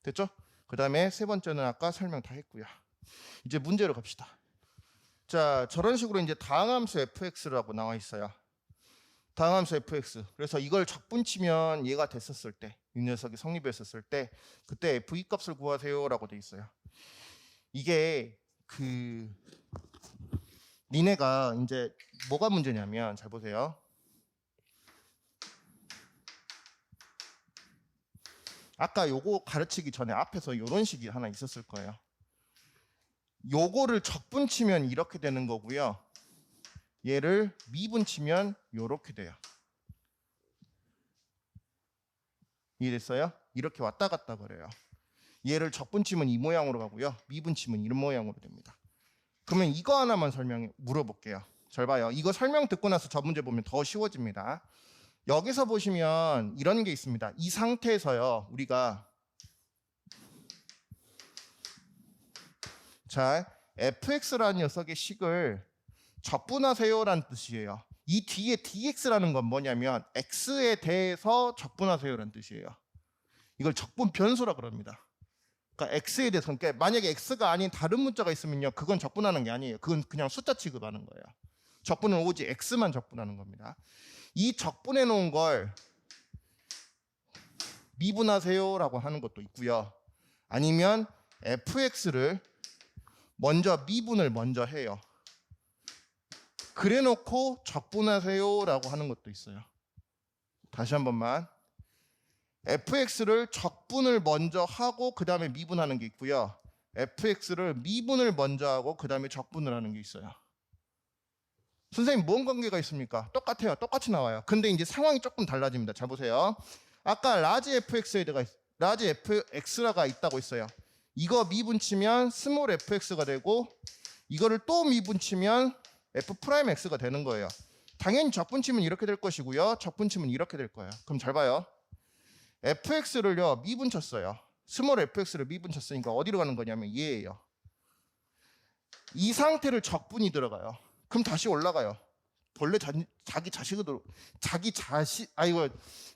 됐죠? 그 다음에 세 번째는 아까 설명 다 했고요. 이제 문제로 갑시다. 자, 저런 식으로 이제 다항함수 fx라고 나와 있어요. 다항함수 fx. 그래서 이걸 적분치면 얘가 됐었을 때, 이 녀석이 성립했었을 때 그때 f2 값을 구하세요라고 돼 있어요. 이게 니네가 이제 뭐가 문제냐면, 잘 보세요. 아까 요거 가르치기 전에 앞에서 요런 식이 하나 있었을 거예요. 요거를 적분치면 이렇게 되는 거고요. 얘를 미분치면 요렇게 돼요. 이해됐어요? 이렇게 왔다 갔다 거려요. 얘를 적분치면 이 모양으로 가고요. 미분치면 이런 모양으로 됩니다. 그러면 이거 하나만 물어볼게요. 잘 봐요. 이거 설명 듣고 나서 저 문제 보면 더 쉬워집니다. 여기서 보시면 이런 게 있습니다. 이 상태에서요, 우리가 자, fx라는 녀석의 식을 적분하세요라는 뜻이에요. 이 뒤에 dx라는 건 뭐냐면 x에 대해서 적분하세요라는 뜻이에요. 이걸 적분 변수라 그럽니다. 그러니까 x에 대해서, 그러니까 만약에 x가 아닌 다른 문자가 있으면요, 그건 적분하는 게 아니에요. 그건 그냥 숫자 취급하는 거예요. 적분은 오직 x만 적분하는 겁니다. 이 적분해 놓은 걸 미분하세요라고 하는 것도 있고요. 아니면 fx를 미분을 먼저 해요. 그래 놓고 적분하세요라고 하는 것도 있어요. 다시 한 번만. fx를 적분을 먼저 하고 그 다음에 미분하는 게 있고요. fx를 미분을 먼저 하고 그 다음에 적분을 하는 게 있어요. 선생님, 뭔 관계가 있습니까? 똑같아요. 똑같이 나와요. 근데 이제 상황이 조금 달라집니다. 잘 보세요. 아까 라지 fx가 있다고 했어요. 이거 미분치면 스몰 fx가 되고, 이거를 또 미분치면 f'x가 되는 거예요. 당연히 적분치면 이렇게 될 것이고요. 적분치면 이렇게 될 거예요. 그럼 잘 봐요. fx를요 미분쳤어요. 스몰 fx를 미분쳤으니까 어디로 가는 거냐면 얘예요. 이 상태를 적분이 들어가요. 그럼 다시 올라가요. 본래 자기 자식으로, 이거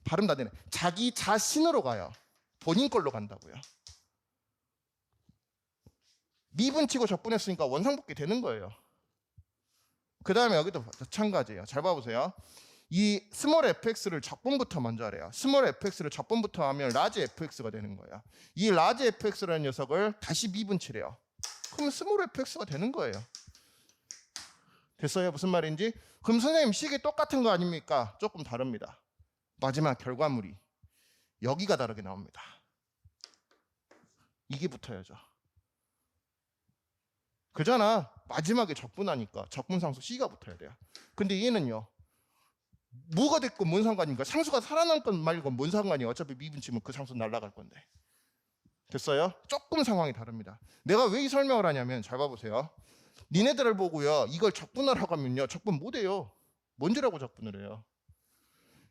발음 다 되네. 자기 자신으로 가요. 본인 걸로 간다고요. 미분치고 적분했으니까 원상복귀 되는 거예요. 그 다음에 여기도 마찬가지예요. 잘 봐보세요. 이 스몰 fx를 적분부터 먼저 하래요. 스몰 fx를 적분부터 하면 라지 fx가 되는 거예요. 이 라지 fx라는 녀석을 다시 미분치래요. 그럼 스몰 fx가 되는 거예요. 됐어요? 무슨 말인지? 그럼 선생님, 식이 똑같은 거 아닙니까? 조금 다릅니다. 마지막 결과물이 여기가 다르게 나옵니다. 이게 붙어야죠. 그잖아. 마지막에 적분하니까 적분상수 C가 붙어야 돼요. 근데 얘는요, 뭐가 됐건 뭔 상관입니까? 상수가 살아날 건 말건 뭔 상관이에요. 어차피 미분치면 그 상수 날아갈 건데. 됐어요? 조금 상황이 다릅니다. 내가 왜 이 설명을 하냐면 잘 봐보세요. 니네들을 보고요, 이걸 적분하라고 하면요, 적분 못해요. 뭔지라고 적분을 해요.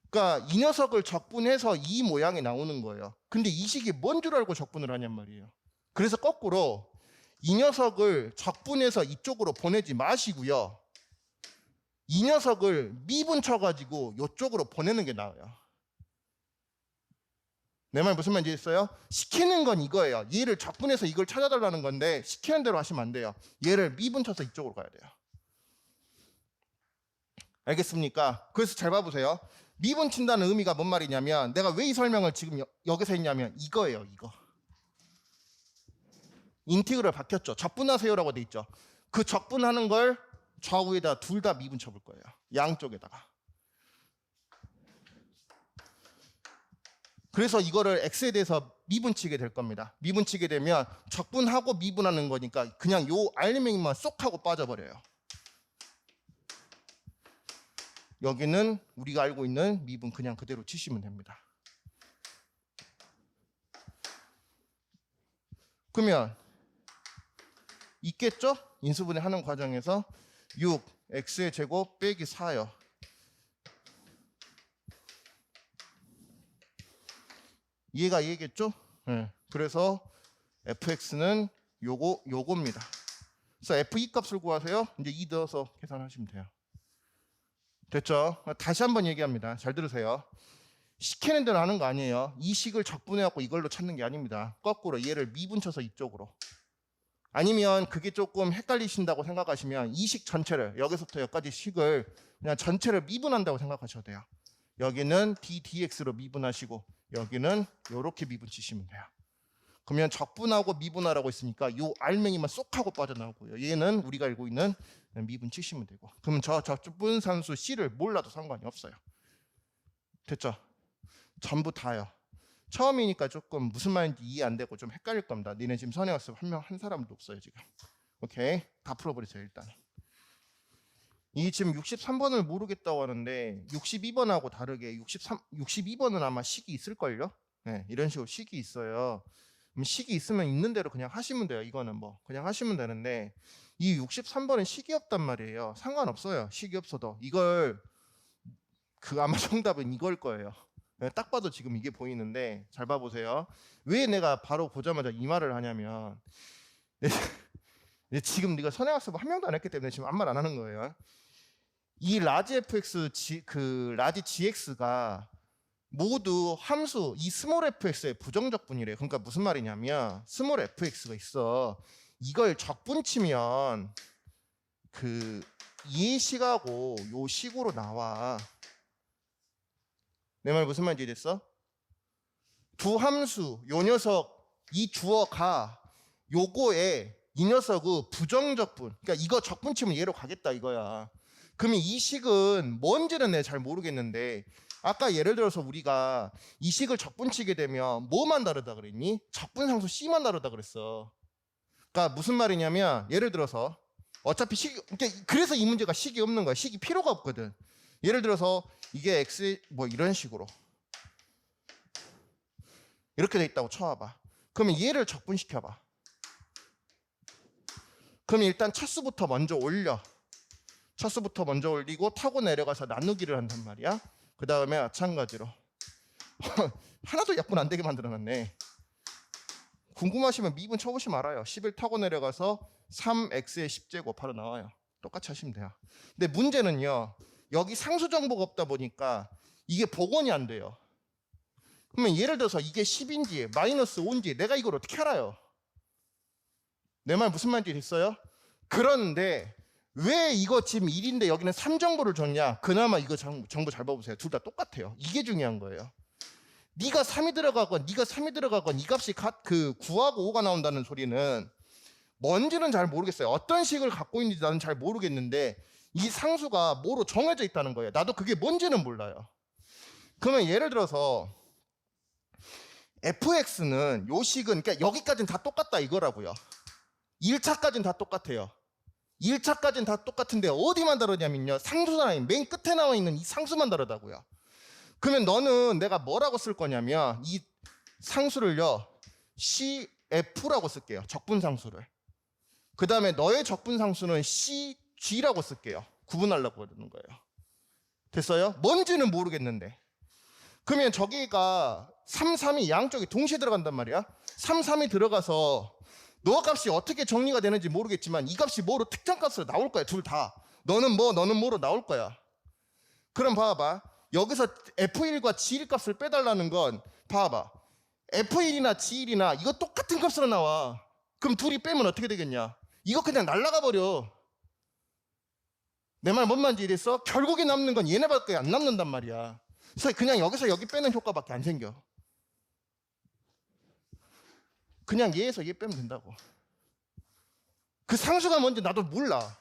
그러니까 이 녀석을 적분해서 이 모양이 나오는 거예요. 근데 이 식이 뭔 줄 알고 적분을 하냔 말이에요. 그래서 거꾸로 이 녀석을 적분해서 이쪽으로 보내지 마시고요, 이 녀석을 미분 쳐가지고 이쪽으로 보내는 게 나아요. 내 말 무슨 말인지 있어요? 시키는 건 이거예요. 얘를 적분해서 이걸 찾아달라는 건데 시키는 대로 하시면 안 돼요. 얘를 미분 쳐서 이쪽으로 가야 돼요. 알겠습니까? 그래서 잘 봐보세요. 미분 친다는 의미가 뭔 말이냐면, 내가 왜 이 설명을 지금 여기서 했냐면 이거예요. 이거. 인티그럴 바뀌었죠. 적분하세요라고 돼 있죠. 그 적분하는 걸 좌우에다 둘 다 미분 쳐볼 거예요. 양쪽에다가. 그래서 이거를 x에 대해서 미분치게 될 겁니다. 미분치게 되면 적분하고 미분하는 거니까 그냥 요 알맹이만 쏙 하고 빠져버려요. 여기는 우리가 알고 있는 미분 그냥 그대로 치시면 됩니다. 그러면 있겠죠? 인수분해 하는 과정에서 6 x의 제곱 빼기 4요. 이해가 이해겠죠? 네. 그래서 fx는 요겁니다. 그래서 f2 값을 구하세요. 이제 2 넣어서 계산하시면 돼요. 됐죠? 다시 한번 얘기합니다. 잘 들으세요. 시키는 대로 하는 거 아니에요. 이 식을 적분해갖고 이걸로 찾는 게 아닙니다. 거꾸로 얘를 미분쳐서 이쪽으로. 아니면 그게 조금 헷갈리신다고 생각하시면 이 식 전체를, 여기서부터 여기까지 식을 그냥 전체를 미분한다고 생각하셔도 돼요. 여기는 ddx로 미분하시고 여기는 이렇게 미분치시면 돼요. 그러면 적분하고 미분하라고 있으니까 이 알맹이만 쏙 하고 빠져나오고요. 얘는 우리가 알고 있는 미분 치시면 되고. 그러면 저 적분산수 C를 몰라도 상관이 없어요. 됐죠? 전부 다요. 처음이니까 조금 무슨 말인지 이해 안 되고 좀 헷갈릴 겁니다. 니네 지금 선행 학습 한 사람도 없어요 지금. 오케이, 다 풀어버리세요 일단. 이 지금 63번을 모르겠다고 하는데 62번하고 다르게 62번은 아마 식이 있을걸요? 네, 이런 식으로 식이 있어요. 그럼 식이 있으면 있는 대로 그냥 하시면 돼요. 이거는 뭐 그냥 하시면 되는데 이 63번은 식이 없단 말이에요. 상관없어요. 식이 없어도. 이걸 아마 정답은 이걸 거예요. 네, 딱 봐도 지금 이게 보이는데 잘 봐보세요. 왜 내가 바로 보자마자 이 말을 하냐면 지금 네가 선행학습 한 명도 안 했기 때문에 지금 아무 말 안 하는 거예요. 이 라지 fx, 라지 gx가 모두 함수 이 스몰 fx의 부정적분이래요. 그러니까 무슨 말이냐면 스몰 fx가 있어. 이걸 적분치면 이 식하고 요 식으로 나와. 내 말 무슨 말인지 됐어? 두 함수 요 녀석 이 주어가 요거에 이 녀석의 부정적분, 그러니까 이거 적분치면 얘로 가겠다 이거야. 그러면 이 식은 뭔지는 내가 잘 모르겠는데 아까 예를 들어서 우리가 이 식을 적분치게 되면 뭐만 다르다 그랬니? 적분상수 C만 다르다 그랬어. 그러니까 무슨 말이냐면 예를 들어서 어차피 그래서 이 문제가 식이 없는 거야. 식이 필요가 없거든. 예를 들어서 이게 x 뭐 이런 식으로 이렇게 돼 있다고 쳐와봐. 그러면 얘를 적분시켜봐. 그럼 일단 차수부터 먼저 올려. 차수부터 먼저 올리고 타고 내려가서 나누기를 한단 말이야. 그 다음에 마찬가지로 하나도 약분 안 되게 만들어놨네. 궁금하시면 미분 쳐보시면 알아요. 11 타고 내려가서 3x의 10제곱 바로 나와요. 똑같이 하시면 돼요. 근데 문제는요, 여기 상수 정보가 없다 보니까 이게 복원이 안 돼요. 그러면 예를 들어서 이게 10인지 마이너스 5인지 내가 이걸 어떻게 알아요? 내 말 무슨 말인지 됐어요? 그런데 왜 이거 지금 1인데 여기는 3 정보를 줬냐? 그나마 이거 정보 잘 봐보세요. 둘 다 똑같아요. 이게 중요한 거예요. 네가 3이 들어가건 네가 3이 들어가건 이 값이 9하고 5가 나온다는 소리는 뭔지는 잘 모르겠어요. 어떤 식을 갖고 있는지 나는 잘 모르겠는데 이 상수가 뭐로 정해져 있다는 거예요. 나도 그게 뭔지는 몰라요. 그러면 예를 들어서 fx는 요 식은 그러니까 여기까지는 다 똑같다 이거라고요. 1차까지는 다 똑같아요. 1차까지는 다 똑같은데 어디만 다르냐면요, 상수라인 맨 끝에 나와 있는 이 상수만 다르다고요. 그러면 너는 내가 뭐라고 쓸 거냐면 이 상수를요 CF라고 쓸게요. 적분상수를. 그 다음에 너의 적분상수는 CG라고 쓸게요. 구분하려고 그러는 거예요. 됐어요? 뭔지는 모르겠는데. 그러면 저기가 3, 3이 양쪽이 동시에 들어간단 말이야. 3, 3이 들어가서 너 값이 어떻게 정리가 되는지 모르겠지만 이 값이 뭐로 특정값으로 나올 거야. 둘 다. 너는 뭐 너는 뭐로 나올 거야. 그럼 봐봐. 여기서 F1과 G1 값을 빼달라는 건 봐봐. F1이나 G1이나 이거 똑같은 값으로 나와. 그럼 둘이 빼면 어떻게 되겠냐. 이거 그냥 날아가 버려. 내 말 뭔 말인지 이랬어? 결국에 남는 건 얘네밖에 안 남는단 말이야. 그래서 그냥 여기서 여기 빼는 효과밖에 안 생겨. 그냥 얘에서 얘 빼면 된다고. 그 상수가 뭔지 나도 몰라.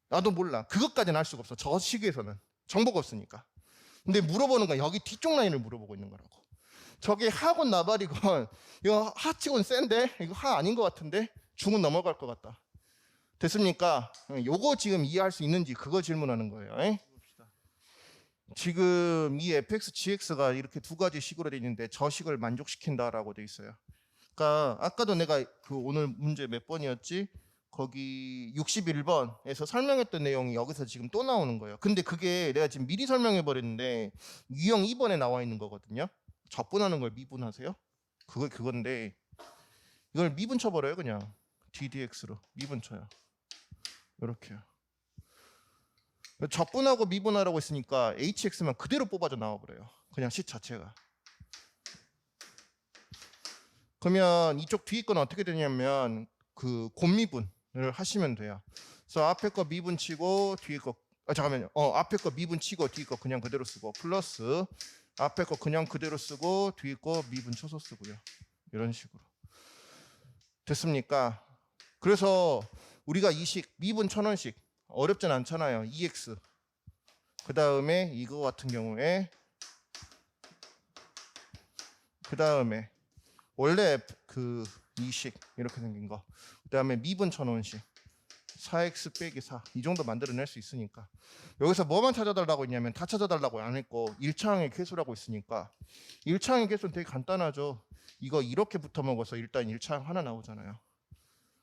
나도 몰라. 그것까지는 알 수가 없어. 저 시기에서는. 정보가 없으니까. 근데 물어보는 건 여기 뒤쪽 라인을 물어보고 있는 거라고. 저게 하건 나발이건 이거 하치곤 센데 이거 하 아닌 것 같은데 중은 넘어갈 것 같다. 됐습니까? 요거 지금 이해할 수 있는지 그거 질문하는 거예요. 에? 지금 이 fx, gx가 이렇게 두 가지 식으로 되어 있는데 저 식을 만족시킨다라고 되어 있어요. 그러니까 아까도 내가 그 오늘 문제 몇 번이었지? 거기 61번에서 설명했던 내용이 여기서 지금 또 나오는 거예요. 근데 그게 내가 지금 미리 설명해 버렸는데 유형 2번에 나와 있는 거거든요. 적분하는 걸 미분하세요? 그건데 이걸 미분 쳐버려요. 그냥 ddx로 미분 쳐요. 이렇게요. 적분하고 미분하라고 했으니까 hx만 그대로 뽑아져 나와버려요. 그냥 식 자체가. 그러면 이쪽 뒤에 건 어떻게 되냐면 그 곱미분을 하시면 돼요. 그래서 앞에 거 미분 치고 뒤에 거 잠깐만요. 앞에 거 미분 치고 뒤에 거 그냥 그대로 쓰고 플러스 앞에 거 그냥 그대로 쓰고 뒤에 거 미분 쳐서 쓰고요. 이런 식으로. 됐습니까? 그래서 우리가 이 식 미분 천원식 어렵진 않잖아요. EX. 그 다음에 이거 같은 경우에 원래 그 이 식 이렇게 생긴 거. 그 다음에 미분 천원식 4x 빼기 4. 이 정도 만들어낼 수 있으니까. 여기서 뭐만 찾아달라고 했냐면 다 찾아달라고 안 했고 1차항의 계수라고 있으니까 1차항의 계수는 되게 간단하죠. 이거 이렇게 붙어 먹어서 일단 1차항 하나 나오잖아요.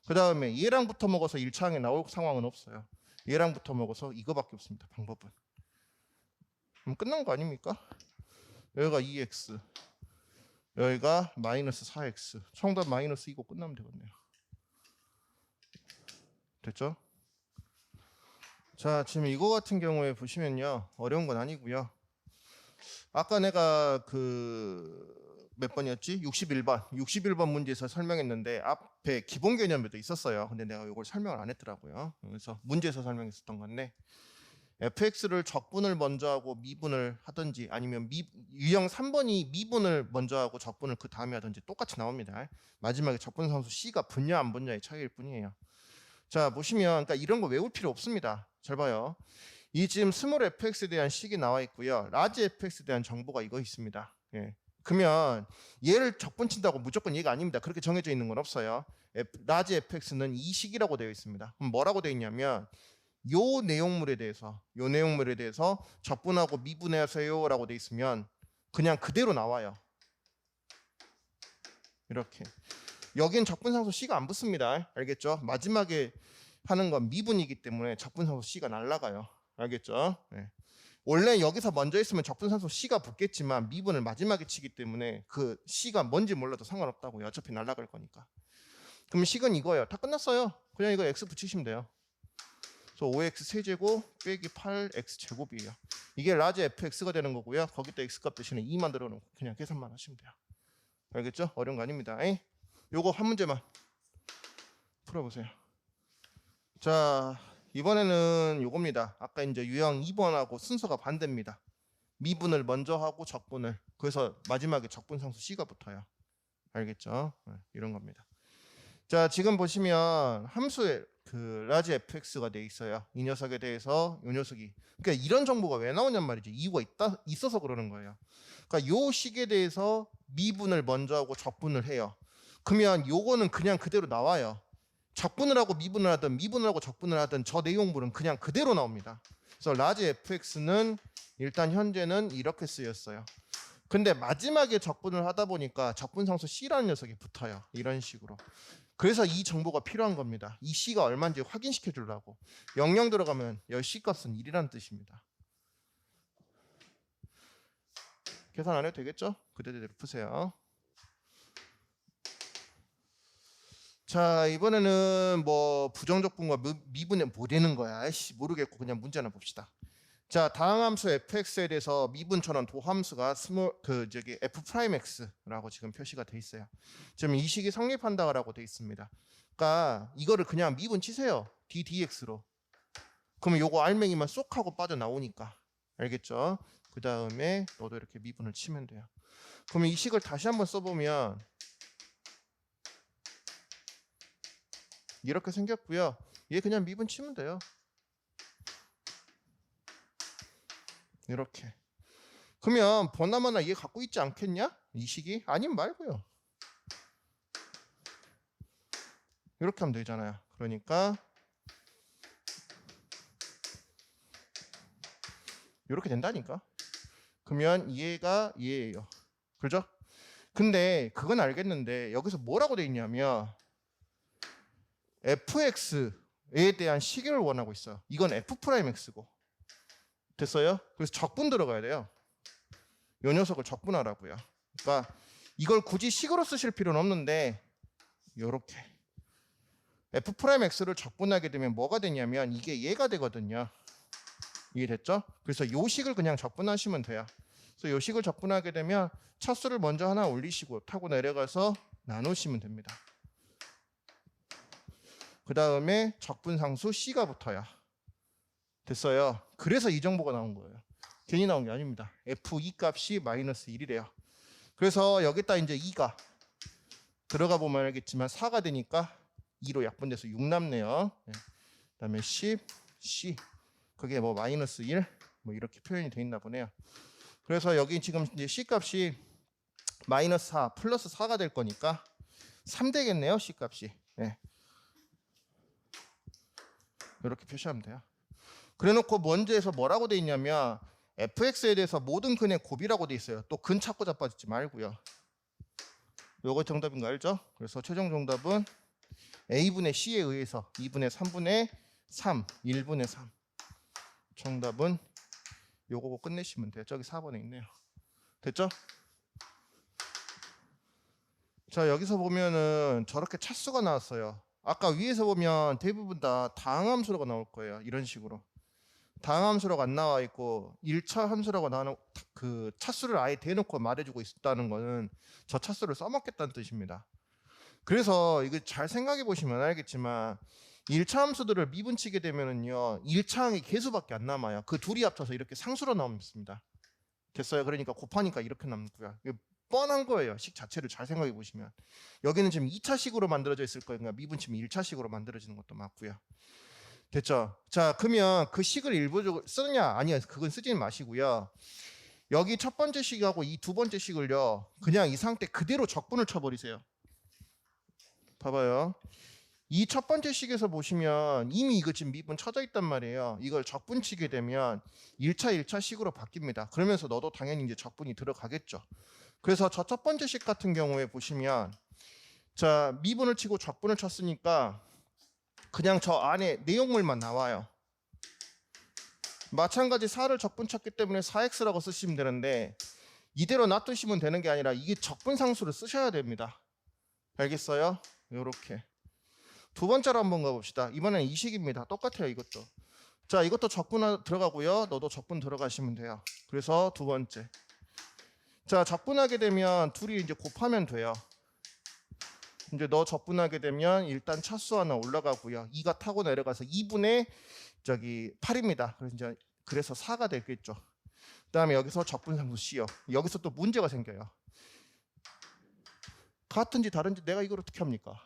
그 다음에 얘랑 붙어 먹어서 1차항에 나올 상황은 없어요. 얘랑 붙어 먹어서 이거밖에 없습니다. 방법은. 그럼 끝난 거 아닙니까? 여기가 2x 여기가 마이너스 4x 총답 마이너스 2고 끝나면 되겠네요. 됐죠? 자, 지금 이거 같은 경우에 보시면요 어려운 건 아니고요. 아까 내가 그 몇 번이었지? 61번 문제에서 설명했는데 앞에 기본 개념에도 있었어요. 근데 내가 이걸 설명을 안 했더라고요. 그래서 문제에서 설명했었던 건데 fx를 적분을 먼저 하고 미분을 하든지 아니면 유형 3번이 미분을 먼저 하고 적분을 그 다음에 하든지 똑같이 나옵니다. 마지막에 적분상수 c가 분야 안 분야의 차이일 뿐이에요. 자, 보시면 그러니까 이런 거 외울 필요 없습니다. 잘 봐요. 이 지금 스몰 fx에 대한 식이 나와 있고요. 라지 fx에 대한 정보가 이거 있습니다. 예. 그러면 얘를 적분 친다고 무조건 얘가 아닙니다. 그렇게 정해져 있는 건 없어요. 라지 fx는 이 식이라고 되어 있습니다. 그럼 뭐라고 되어 있냐면 요 내용물에 대해서 적분하고 미분하세요 라고 되어 있으면 그냥 그대로 나와요. 이렇게. 여긴 적분상수 C가 안 붙습니다. 알겠죠? 마지막에 하는 건 미분이기 때문에 적분상수 C가 날아가요. 알겠죠? 네. 원래 여기서 먼저 있으면 적분상수 C가 붙겠지만 미분을 마지막에 치기 때문에 그 C가 뭔지 몰라도 상관없다고요. 어차피 날아갈 거니까. 그럼 식은 이거예요. 다 끝났어요. 그냥 이거 x 붙이시면 돼요. 그래서 5x 세제곱 빼기 8x 제곱이에요. 이게 라지 fx가 되는 거고요. 거기다 x값 대신에 2 만들어 놓고 그냥 계산만 하시면 돼요. 알겠죠? 어려운 거 아닙니다. 에이? 요거 한 문제만 풀어보세요. 자, 이번에는 요겁니다. 아까 이제 유형 2번하고 순서가 반대입니다. 미분을 먼저 하고 적분을. 그래서 마지막에 적분상수 C가 붙어요. 알겠죠? 네, 이런 겁니다. 자, 지금 보시면 함수에 그 라지 fx가 돼 있어요. 이 녀석에 대해서 이 녀석이. 그러니까 이런 정보가 왜 나오냔 말이죠. 이유가 있어서 그러는 거예요. 그러니까 요 식에 대해서 미분을 먼저 하고 적분을 해요. 그러면 요거는 그냥 그대로 나와요. 적분을 하고 미분을 하든 미분을 하고 적분을 하든 저 내용물은 그냥 그대로 나옵니다. 그래서 라지 fx는 일단 현재는 이렇게 쓰였어요. 근데 마지막에 적분을 하다 보니까 적분상수 C라는 녀석이 붙어요. 이런 식으로. 그래서 이 정보가 필요한 겁니다. 이 C가 얼마인지 확인시켜 주려고. 00 들어가면 여 C 값은 1이라는 뜻입니다. 계산 안 해도 되겠죠? 그대로 푸세요. 자, 이번에는 뭐 부정적분과 미분에 뭐 되는 거야? 아이씨, 모르겠고 그냥 문제 하나 봅시다. 자, 다항함수 fx에 대해서 미분처럼 도함수가 f'(x)라고 지금 표시가 돼 있어요. 지금 이 식이 성립한다라고 돼 있습니다. 그러니까 이거를 그냥 미분 치세요. ddx로. 그러면 요거 알맹이만 쏙 하고 빠져나오니까. 알겠죠? 그 다음에 너도 이렇게 미분을 치면 돼요. 그러면 이 식을 다시 한번 써보면 이렇게 생겼고요. 얘 그냥 미분 치면 돼요. 이렇게. 그러면 보나마나 얘 갖고 있지 않겠냐? 이 식이? 아님 말고요. 이렇게 하면 되잖아요. 그러니까 이렇게 된다니까. 그러면 얘가 얘예요. 그죠? 근데 그건 알겠는데 여기서 뭐라고 돼 있냐면 fx에 대한 식을 원하고 있어요. 이건 f'x고. 됐어요? 그래서 적분 들어가야 돼요. 이 녀석을 적분하라고요. 그러니까 이걸 굳이 식으로 쓰실 필요는 없는데 요렇게 f'x를 적분하게 되면 뭐가 되냐면 이게 얘가 되거든요. 이해됐죠? 그래서 요 식을 그냥 적분하시면 돼요. 그래서 요 식을 적분하게 되면 차수를 먼저 하나 올리시고 타고 내려가서 나누시면 됩니다. 그 다음에 적분상수 C가 붙어요. 됐어요. 그래서 이 정보가 나온 거예요. 괜히 나온 게 아닙니다. F2 값이 마이너스 1이래요. 그래서 여기다 이제 2가 들어가 보면 알겠지만 4가 되니까 2로 약분돼서 6 남네요. 그 다음에 10, C. 그게 뭐 마이너스 1, 뭐 이렇게 표현이 돼 있나 보네요. 그래서 여기 지금 이제 C 값이 마이너스 4 플러스 4가 될 거니까 3 되겠네요. C 값이. 네. 이렇게 표시하면 돼요. 그래놓고 먼저에서 뭐라고 돼 있냐면 fx에 대해서 모든 근의 곱이라고 돼 있어요. 또 근 찾고 자빠지지 말고요. 요거 정답인 거 알죠? 그래서 최종 정답은 a분의 c에 의해서 2분의 3분의 3, 1분의 3. 정답은 요거 끝내시면 돼요. 저기 4번에 있네요. 됐죠? 자, 여기서 보면은 저렇게 차수가 나왔어요. 아까 위에서 보면 대부분 다 다항함수로가 나올 거예요. 이런 식으로. 다항함수로가 안 나와 있고 1차 함수라고 나오는 그 차수를 아예 대놓고 말해주고 있다는 거는 저 차수를 써먹겠다는 뜻입니다. 그래서 이거 잘 생각해 보시면 알겠지만 1차 함수들을 미분치게 되면은요 1차항이 개수밖에 안 남아요. 그 둘이 합쳐서 이렇게 상수로 나옵니다. 됐어요? 그러니까 곱하니까 이렇게 남고요. 뻔한 거예요. 식 자체를 잘 생각해 보시면 여기는 지금 2차식으로 만들어져 있을 거예요. 그러니까 미분치면 1차식으로 만들어지는 것도 맞고요. 됐죠? 자, 그러면 그 식을 일부적으로 쓰느냐? 아니요. 그건 쓰지는 마시고요. 여기 첫 번째 식하고 이 두 번째 식을요. 그냥 이 상태 그대로 적분을 쳐버리세요. 봐봐요. 이 첫 번째 식에서 보시면 이미 이거 지금 미분 쳐져 있단 말이에요. 이걸 적분 치게 되면 1차 식으로 바뀝니다. 그러면서 너도 당연히 이제 적분이 들어가겠죠. 그래서 저 첫 번째 식 같은 경우에 보시면 자, 미분을 치고 적분을 쳤으니까 그냥 저 안에 내용물만 나와요. 마찬가지 4를 적분 쳤기 때문에 4x라고 쓰시면 되는데 이대로 놔두시면 되는 게 아니라 이게 적분상수를 쓰셔야 됩니다. 알겠어요? 요렇게. 두 번째로 한번 가봅시다. 이번에는 이 식입니다. 똑같아요. 이것도. 자, 이것도 적분 들어가고요. 너도 적분 들어가시면 돼요. 그래서 두 번째. 자, 적분하게 되면 둘이 이제 곱하면 돼요. 이제 너 적분하게 되면 일단 차수 하나 올라가고요. 2가 타고 내려가서 2분의 8입니다. 그래서 4가 되겠죠. 그다음에 여기서 적분상수 C요. 여기서 또 문제가 생겨요. 같은지 다른지 내가 이걸 어떻게 합니까?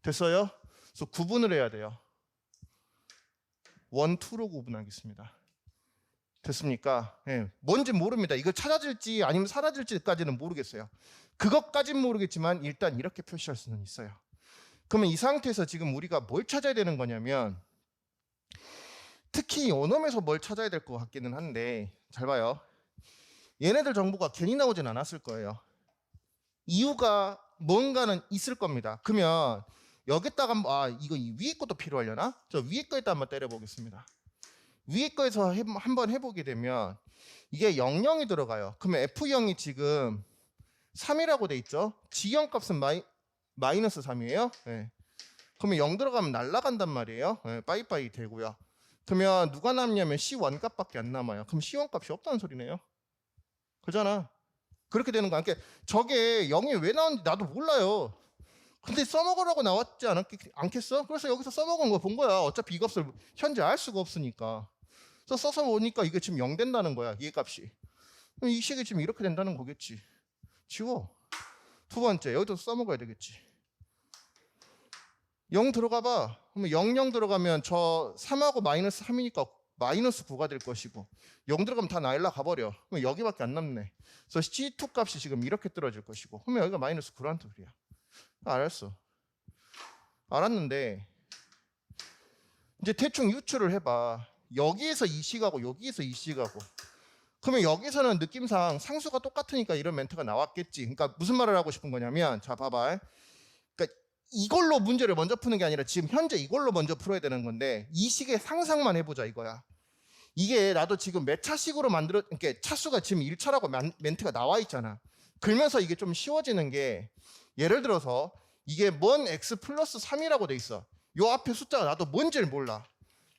됐어요? 그래서 구분을 해야 돼요. 1, 2로 구분하겠습니다. 됐습니까? 예, 뭔지 모릅니다. 이거 찾아질지 아니면 사라질지까지는 모르겠어요. 그것까진 모르겠지만 일단 이렇게 표시할 수는 있어요. 그러면 이 상태에서 지금 우리가 뭘 찾아야 되는 거냐면 특히 요놈에서 뭘 찾아야 될 것 같기는 한데 잘 봐요. 얘네들 정보가 괜히 나오진 않았을 거예요. 이유가 뭔가는 있을 겁니다. 그러면 여기다가 이거 위에 것도 필요하려나? 저 위에 거에다 한번 때려보겠습니다. 위에 거에서 한번 해보게 되면 이게 00이 들어가요. 그러면 F0이 지금 3이라고 돼 있죠. G형 값은 마이너스 3이에요. 네. 그러면 0 들어가면 날아간단 말이에요. 네, 빠이빠이 되고요. 그러면 누가 남냐면 C1 값밖에 안 남아요. 그럼 C1 값이 없다는 소리네요. 그잖아. 그렇게 되는 거야. 그러니까 저게 0이 왜 나오는지 나도 몰라요. 근데 써먹으라고 나왔지 않겠어? 그래서 여기서 써먹은 거 본 거야. 어차피 이 값을 현재 알 수가 없으니까. 그래서 써서 보니까 이게 지금 0 된다는 거야. 이 값이. 그럼 이 식이 지금 이렇게 된다는 거겠지. 지워. 두 번째, 여기도 써먹어야 되겠지. 0 들어가 봐. 그러면 0 들어가면 저 3하고 마이너스 3이니까 마이너스 9가 될 것이고 0 들어가면 다 날라가버려. 그럼 여기밖에 안 남네. 그래서 C2 값이 지금 이렇게 떨어질 것이고 그러면 여기가 마이너스 9라는 소리야. 알았어. 알았는데 이제 대충 유추를 해봐. 여기에서 이 식하고 여기에서 이 식하고 그러면 여기서는 느낌상 상수가 똑같으니까 이런 멘트가 나왔겠지. 그러니까 무슨 말을 하고 싶은 거냐면 자 봐봐. 그러니까 이걸로 문제를 먼저 푸는 게 아니라 지금 현재 이걸로 먼저 풀어야 되는 건데 이 식의 상상만 해보자 이거야. 이게 나도 지금 몇 차식으로 그러니까 차수가 지금 1차라고 멘트가 나와 있잖아. 그러면서 이게 좀 쉬워지는 게 예를 들어서 이게 뭔 x 플러스 3이라고 돼 있어. 요 앞에 숫자가 나도 뭔지를 몰라.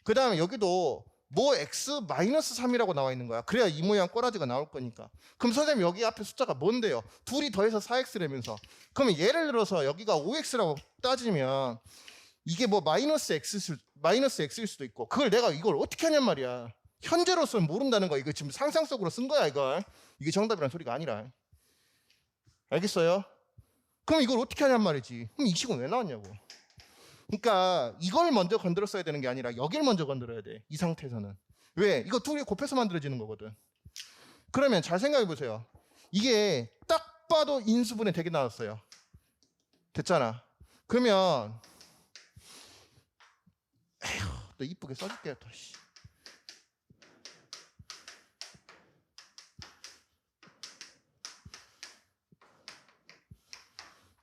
그 다음에 여기도 뭐 x 마이너스 3이라고 나와 있는 거야. 그래야 이 모양 꼬라지가 나올 거니까. 그럼 선생님 여기 앞에 숫자가 뭔데요? 둘이 더해서 4x라면서. 그러면 예를 들어서 여기가 5x라고 따지면 이게 뭐 마이너스 x일 수도 있고 그걸 내가 이걸 어떻게 하냔 말이야. 현재로서는 모른다는 거야. 이거 지금 상상 속으로 쓴 거야 이걸. 이게 정답이란 소리가 아니라. 알겠어요? 그럼 이걸 어떻게 하냔 말이지. 그럼 이 식은 왜 나왔냐고. 그러니까 이걸 먼저 건드렸어야 되는 게 아니라 여길 먼저 건드려야 돼. 이 상태에서는. 왜? 이거 두 개 곱해서 만들어지는 거거든. 그러면 잘 생각해 보세요. 이게 딱 봐도 인수분해 되게 나왔어요. 됐잖아. 그러면 에휴, 또 이쁘게 써줄게요. 또.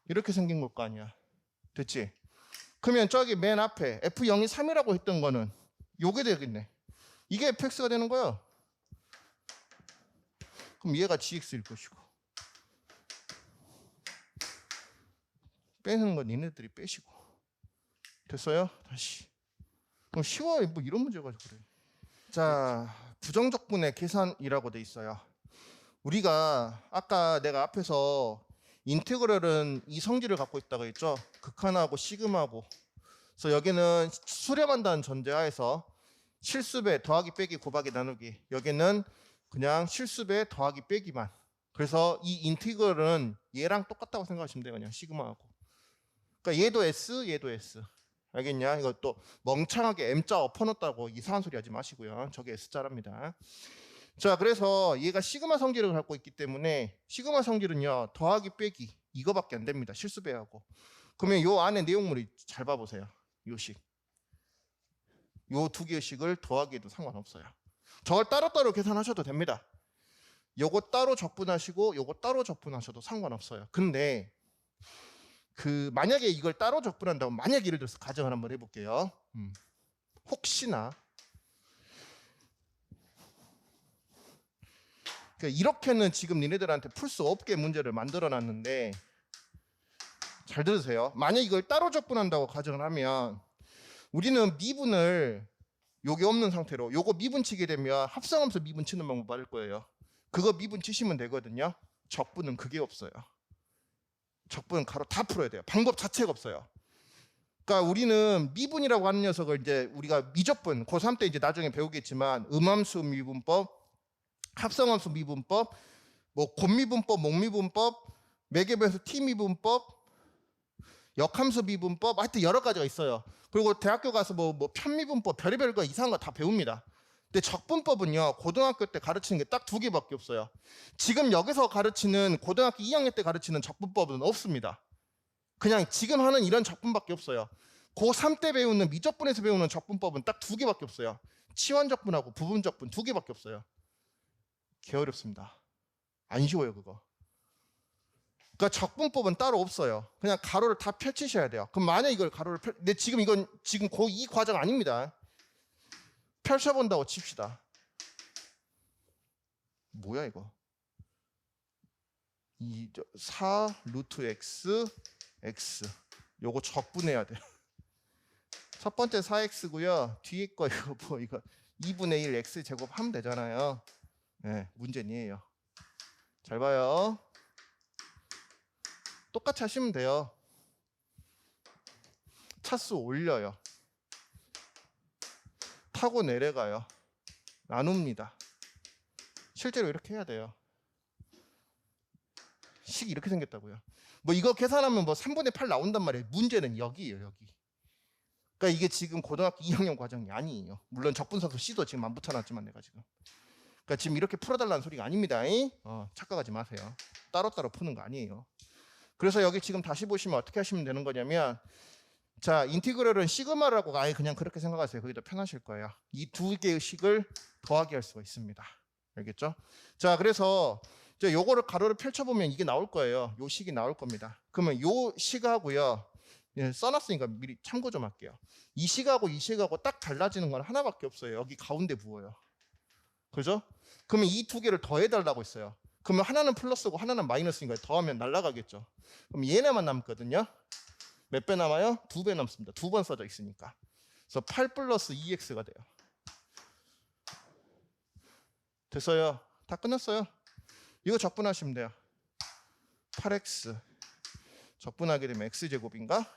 이렇게 생긴 걸 거 아니야. 됐지? 그러면 저기 맨 앞에 F0이 3이라고 했던 거는 요게 되겠네. 이게 fx가 되는 거야. 그럼 얘가 gx일 것이고. 빼는 건 니네들이 빼시고. 됐어요? 다시. 그럼 쉬워요. 뭐 이런 문제 가지고 그래. 자, 부정적분의 계산이라고 돼 있어요. 우리가 아까 내가 앞에서 인테그럴은 이 성질을 갖고 있다고 했죠. 극한하고 시그마고. 그래서 여기는 수렴한다는 전제하에서 실수배 더하기 빼기 곱하기 나누기. 여기는 그냥 실수배 더하기 빼기만. 그래서 이 인테그럴은 얘랑 똑같다고 생각하시면 돼요. 그냥 시그마하고. 그러니까 얘도 S, 얘도 S. 알겠냐? 이거 또 멍청하게 M자 엎어놓았다고 이상한 소리 하지 마시고요. 저게 S자랍니다. 자, 그래서 얘가 시그마 성질을 갖고 있기 때문에 시그마 성질은요 더하기 빼기 이거밖에 안 됩니다. 실수배하고. 그러면 요 안에 내용물이 잘 봐보세요. 요 식. 요 두 개의 식을 더하기해도 상관없어요. 저걸 따로따로 계산하셔도 됩니다. 요거 따로 적분하시고 요거 따로 적분하셔도 상관없어요. 근데 만약에 이걸 따로 적분한다고 만약 예를 들어서 가정을 한번 해볼게요. 혹시나 이렇게는 지금 니네들한테 풀 수 없게 문제를 만들어 놨는데 잘 들으세요. 만약 이걸 따로 적분한다고 가정을 하면 우리는 미분을 요게 없는 상태로 요거 미분 치게 되면 합성하면서 미분 치는 방법 받을 거예요. 그거 미분 치시면 되거든요. 적분은 그게 없어요. 적분은 가로 다 풀어야 돼요. 방법 자체가 없어요. 그러니까 우리는 미분이라고 하는 녀석을 이제 우리가 미적분 고3 때 이제 나중에 배우겠지만 음함수 미분법, 합성함수 미분법, 뭐 곱미분법, 목미분법, 매개별수 T미분법, 역함수 미분법, 하여튼 여러 가지가 있어요. 그리고 대학교 가서 뭐 편미분법, 별의별 거 이상한 거 다 배웁니다. 근데 적분법은요 고등학교 때 가르치는 게 딱 두 개밖에 없어요. 지금 여기서 가르치는 고등학교 2학년 때 가르치는 적분법은 없습니다. 그냥 지금 하는 이런 적분밖에 없어요. 고3 때 배우는 미적분에서 배우는 적분법은 딱 두 개밖에 없어요. 치환적분하고 부분적분 두 개밖에 없어요. 개 어렵습니다. 안 쉬워요 그거. 그러니까 적분법은 따로 없어요. 그냥 가로를 다 펼치셔야 돼요. 그럼 만약 이걸 가로를 근데 지금 이건 지금 거의 이 과정 아닙니다. 펼쳐본다고 칩시다. 뭐야 이거? 4 루트 x x 요거 적분해야 돼요. 첫 번째 4x고요. 뒤에 거 이거 뭐 이거 2분의 1 x 제곱 하면 되잖아요. 네, 문제니에요. 잘 봐요. 똑같이 하시면 돼요. 차수 올려요. 타고 내려가요. 나눕니다. 실제로 이렇게 해야 돼요. 식이 이렇게 생겼다고요. 뭐 이거 계산하면 뭐 3분의 8 나온단 말이에요. 문제는 여기예요, 여기. 그러니까 이게 지금 고등학교 2학년 과정이 아니에요. 물론 적분상수 C도 지금 안 붙여놨지만 내가 지금. 그러니까 지금 이렇게 풀어달라는 소리가 아닙니다. 착각하지 마세요. 따로따로 푸는 거 아니에요. 그래서 여기 지금 다시 보시면 어떻게 하시면 되는 거냐면, 자, 인티그럴은 시그마라고 아예 그냥 그렇게 생각하세요. 그게 더 편하실 거예요. 이 두 개의 식을 더하기 할 수가 있습니다. 알겠죠? 자, 그래서 이제 요거를 가로를 펼쳐보면 이게 나올 거예요. 요 식이 나올 겁니다. 그러면 요 식하고요, 써놨으니까 미리 참고 좀 할게요. 이 식하고 이 식하고 딱 달라지는 건 하나밖에 없어요. 여기 가운데 부어요. 그죠? 그러면 이 두 개를 더해달라고 했어요. 그러면 하나는 플러스고 하나는 마이너스인 거예요. 더하면 날아가겠죠. 그럼 얘네만 남거든요. 몇 배 남아요? 2배 남습니다. 2번 써져 있으니까. 그래서 8 플러스 2x가 돼요. 됐어요. 다 끝났어요. 이거 적분하시면 돼요. 8x 적분하게 되면 x제곱인가?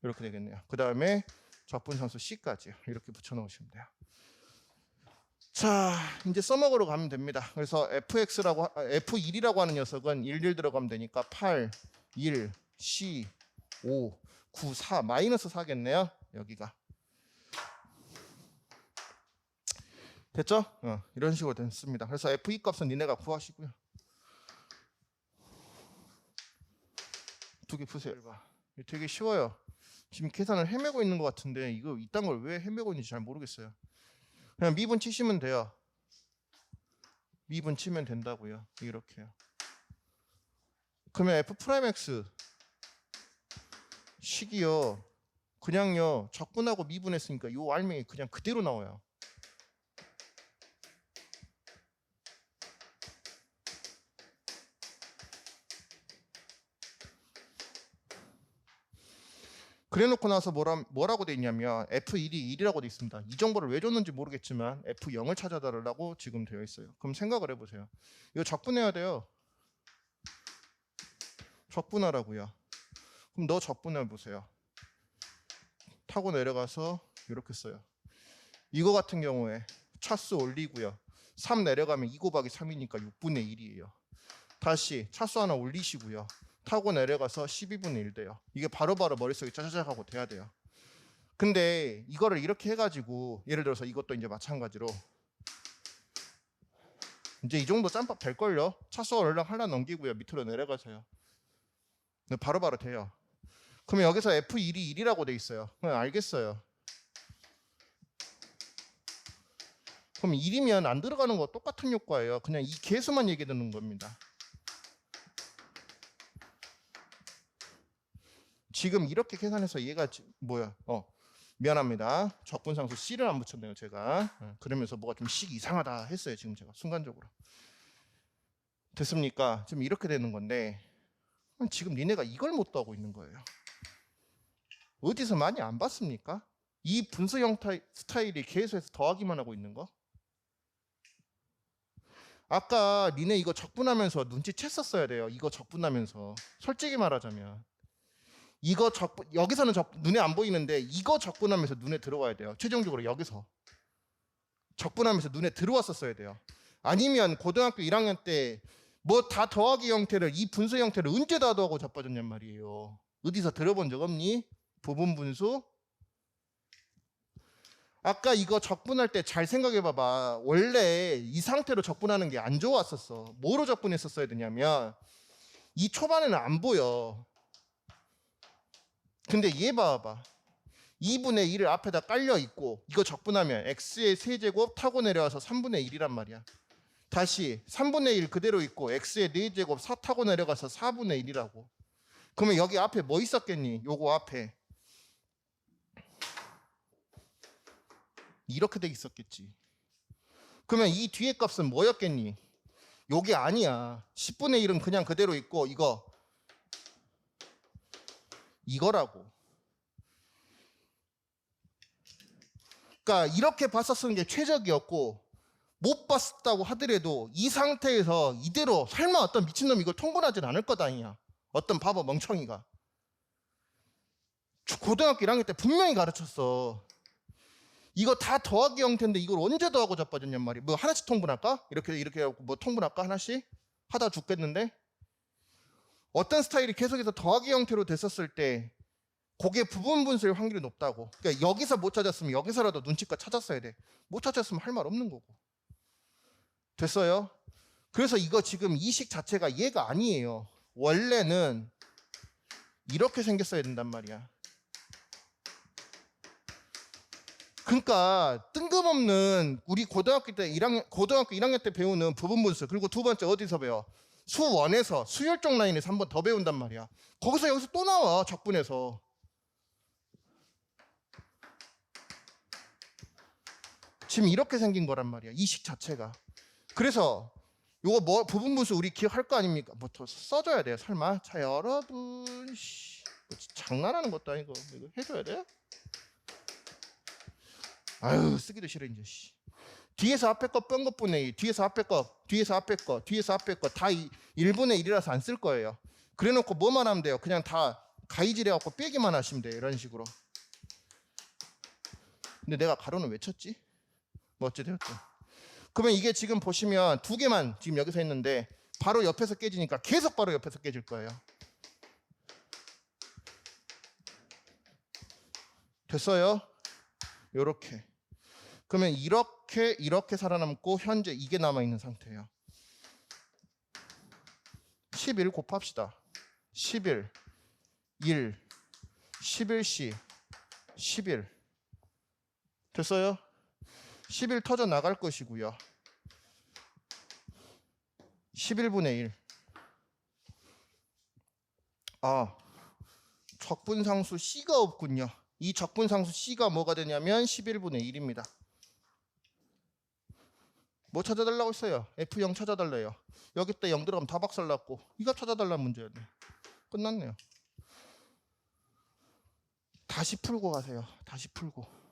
이렇게 되겠네요. 그 다음에 적분상수 c까지요. 이렇게 붙여놓으시면 돼요. 자, 이제 써먹으러 가면 됩니다. 그래서 F1이라고 하는 녀석은 1 들어가면 되니까 8, 1, C, 5, 9, 4, 마이너스 4겠네요. 여기가. 됐죠? 이런 식으로 됐습니다. 그래서 F2 값은 니네가 구하시고요. 두 개 푸세요. 되게 쉬워요. 지금 계산을 헤매고 있는 것 같은데 이거 이딴 걸 왜 헤매고 있는지 잘 모르겠어요. 그냥 미분 치시면 돼요. 미분 치면 된다고요. 이렇게요. 그러면 F'X 식이요. 그냥요. 적분하고 미분했으니까 요 알맹이 그냥 그대로 나와요. 그래놓고 나서 뭐라고 돼 있냐면 F1이 1이라고 돼 있습니다. 이 정보를 왜 줬는지 모르겠지만 F0을 찾아달라고 지금 되어 있어요. 그럼 생각을 해보세요. 이거 적분해야 돼요. 적분하라고요. 그럼 너 적분해보세요. 타고 내려가서 이렇게 써요. 이거 같은 경우에 차수 올리고요. 3 내려가면 2 곱하기 3이니까 6분의 1이에요. 다시 차수 하나 올리시고요. 타고 내려가서 12분의 1 돼요. 이게 바로바로 머릿속에 짜자작 하고 돼야 돼요. 근데 이거를 이렇게 해가지고 예를 들어서 이것도 이제 마찬가지로 이제 이 정도 짬밥 될걸요. 차수 얼랑 하나 넘기고요. 밑으로 내려가서요. 바로바로 돼요. 그러면 여기서 F1이 1이라고 돼 있어요. 그럼 알겠어요. 그럼 1이면 안 들어가는 거 똑같은 효과예요. 그냥 이 개수만 얘기 듣는 겁니다. 지금 이렇게 계산해서 얘가 뭐야? 미안합니다. 적분상수 C를 안 붙였네요, 제가. 그러면서 뭐가 좀 식이 이상하다 했어요, 지금 제가 순간적으로. 됐습니까? 지금 이렇게 되는 건데 지금 니네가 이걸 못 더하고 있는 거예요. 어디서 많이 안 봤습니까? 이 분수형 스타일이 계수해서 더하기만 하고 있는 거? 아까 니네 이거 적분하면서 눈치챘었어야 돼요. 이거 적분하면서. 솔직히 말하자면 이거 여기서는 눈에 안 보이는데 이거 적분하면서 눈에 들어와야 돼요. 최종적으로 여기서 적분하면서 눈에 들어왔었어야 돼요. 아니면 고등학교 1학년 때 뭐 다 더하기 형태를 이 분수 형태를 언제 다 더하고 자빠졌냔 말이에요. 어디서 들어본 적 없니? 부분 분수? 아까 이거 적분할 때 잘 생각해 봐봐. 원래 이 상태로 적분하는 게 안 좋았었어. 뭐로 적분했었어야 되냐면 이 초반에는 안 보여. 근데 얘 봐봐. 2분의 1을 앞에다 깔려 있고 이거 적분하면 x의 세제곱 타고 내려와서 3분의 1이란 말이야. 다시 3분의 1 그대로 있고 x의 4제곱 4 타고 내려가서 4분의 1이라고. 그러면 여기 앞에 뭐 있었겠니? 요거 앞에 이렇게 돼 있었겠지. 그러면 이 뒤에 값은 뭐였겠니? 요게 아니야. 10분의 1은 그냥 그대로 있고 이거라고. 그러니까 이렇게 봤어 쓰는 게 최적이었고, 못 봤다고 하더라도 이 상태에서 이대로 설마 어떤 미친놈이 이걸 통분하진 않을 거다 아니냐. 어떤 바보 멍청이가. 고등학교 1학년 때 분명히 가르쳤어. 이거 다 더하기 형태인데 이걸 언제 더하고 자빠졌냔 말이야. 뭐 하나씩 통분할까? 이렇게 하고 뭐 통분할까? 하나씩? 하다 죽겠는데? 어떤 스타일이 계속해서 더하기 형태로 됐었을 때 그게 부분 분수일 확률이 높다고. 그러니까 여기서 못 찾았으면 여기서라도 눈치껏 찾았어야 돼. 못 찾았으면 할 말 없는 거고. 됐어요? 그래서 이거 지금 이 식 자체가 얘가 아니에요. 원래는 이렇게 생겼어야 된단 말이야. 그러니까 뜬금없는 우리 고등학교 1학년 때 배우는 부분분수, 그리고 두 번째 어디서 배워? 수원에서 수열적 라인에서 한 번 더 배운단 말이야. 거기서 여기서 또 나와. 적분에서. 지금 이렇게 생긴 거란 말이야. 이 식 자체가. 그래서 요거 뭐 부분분수 우리 기억할 거 아닙니까? 뭐 더 써줘야 돼요. 설마? 자, 여러분 뭐 장난하는 것도 아니고 이거 해줘야 돼요? 아유, 쓰기도 싫어 이제. 뒤에서 앞에 거 뺀 것뿐에 뒤에서 앞에 거, 뒤에서 앞에 거, 뒤에서 앞에 거 다 1분의 1이라서 안 쓸 거예요. 그래놓고 뭐만 하면 돼요? 그냥 다 가위질해갖고 빼기만 하시면 돼요. 이런 식으로. 근데 내가 가로는 왜 쳤지? 뭐 어찌되었든. 그러면 이게 지금 보시면 두 개만 지금 여기서 했는데 바로 옆에서 깨지니까 계속 바로 옆에서 깨질 거예요. 됐어요? 요렇게. 그러면 이렇게 살아남고 현재 이게 남아있는 상태예요. 11 곱합시다. 11, 1, 11C, 11. 됐어요? 11 터져 나갈 것이고요. 11분의 1. 아, 적분상수 C가 없군요. 이 적분상수 C가 뭐가 되냐면 11분의 1입니다. 뭐 찾아달라고 했어요? F0 찾아달래요. 여기다 0 들어가면 다 박살났고 이거 찾아달라는 문제였네. 끝났네요. 다시 풀고 가세요. 다시 풀고.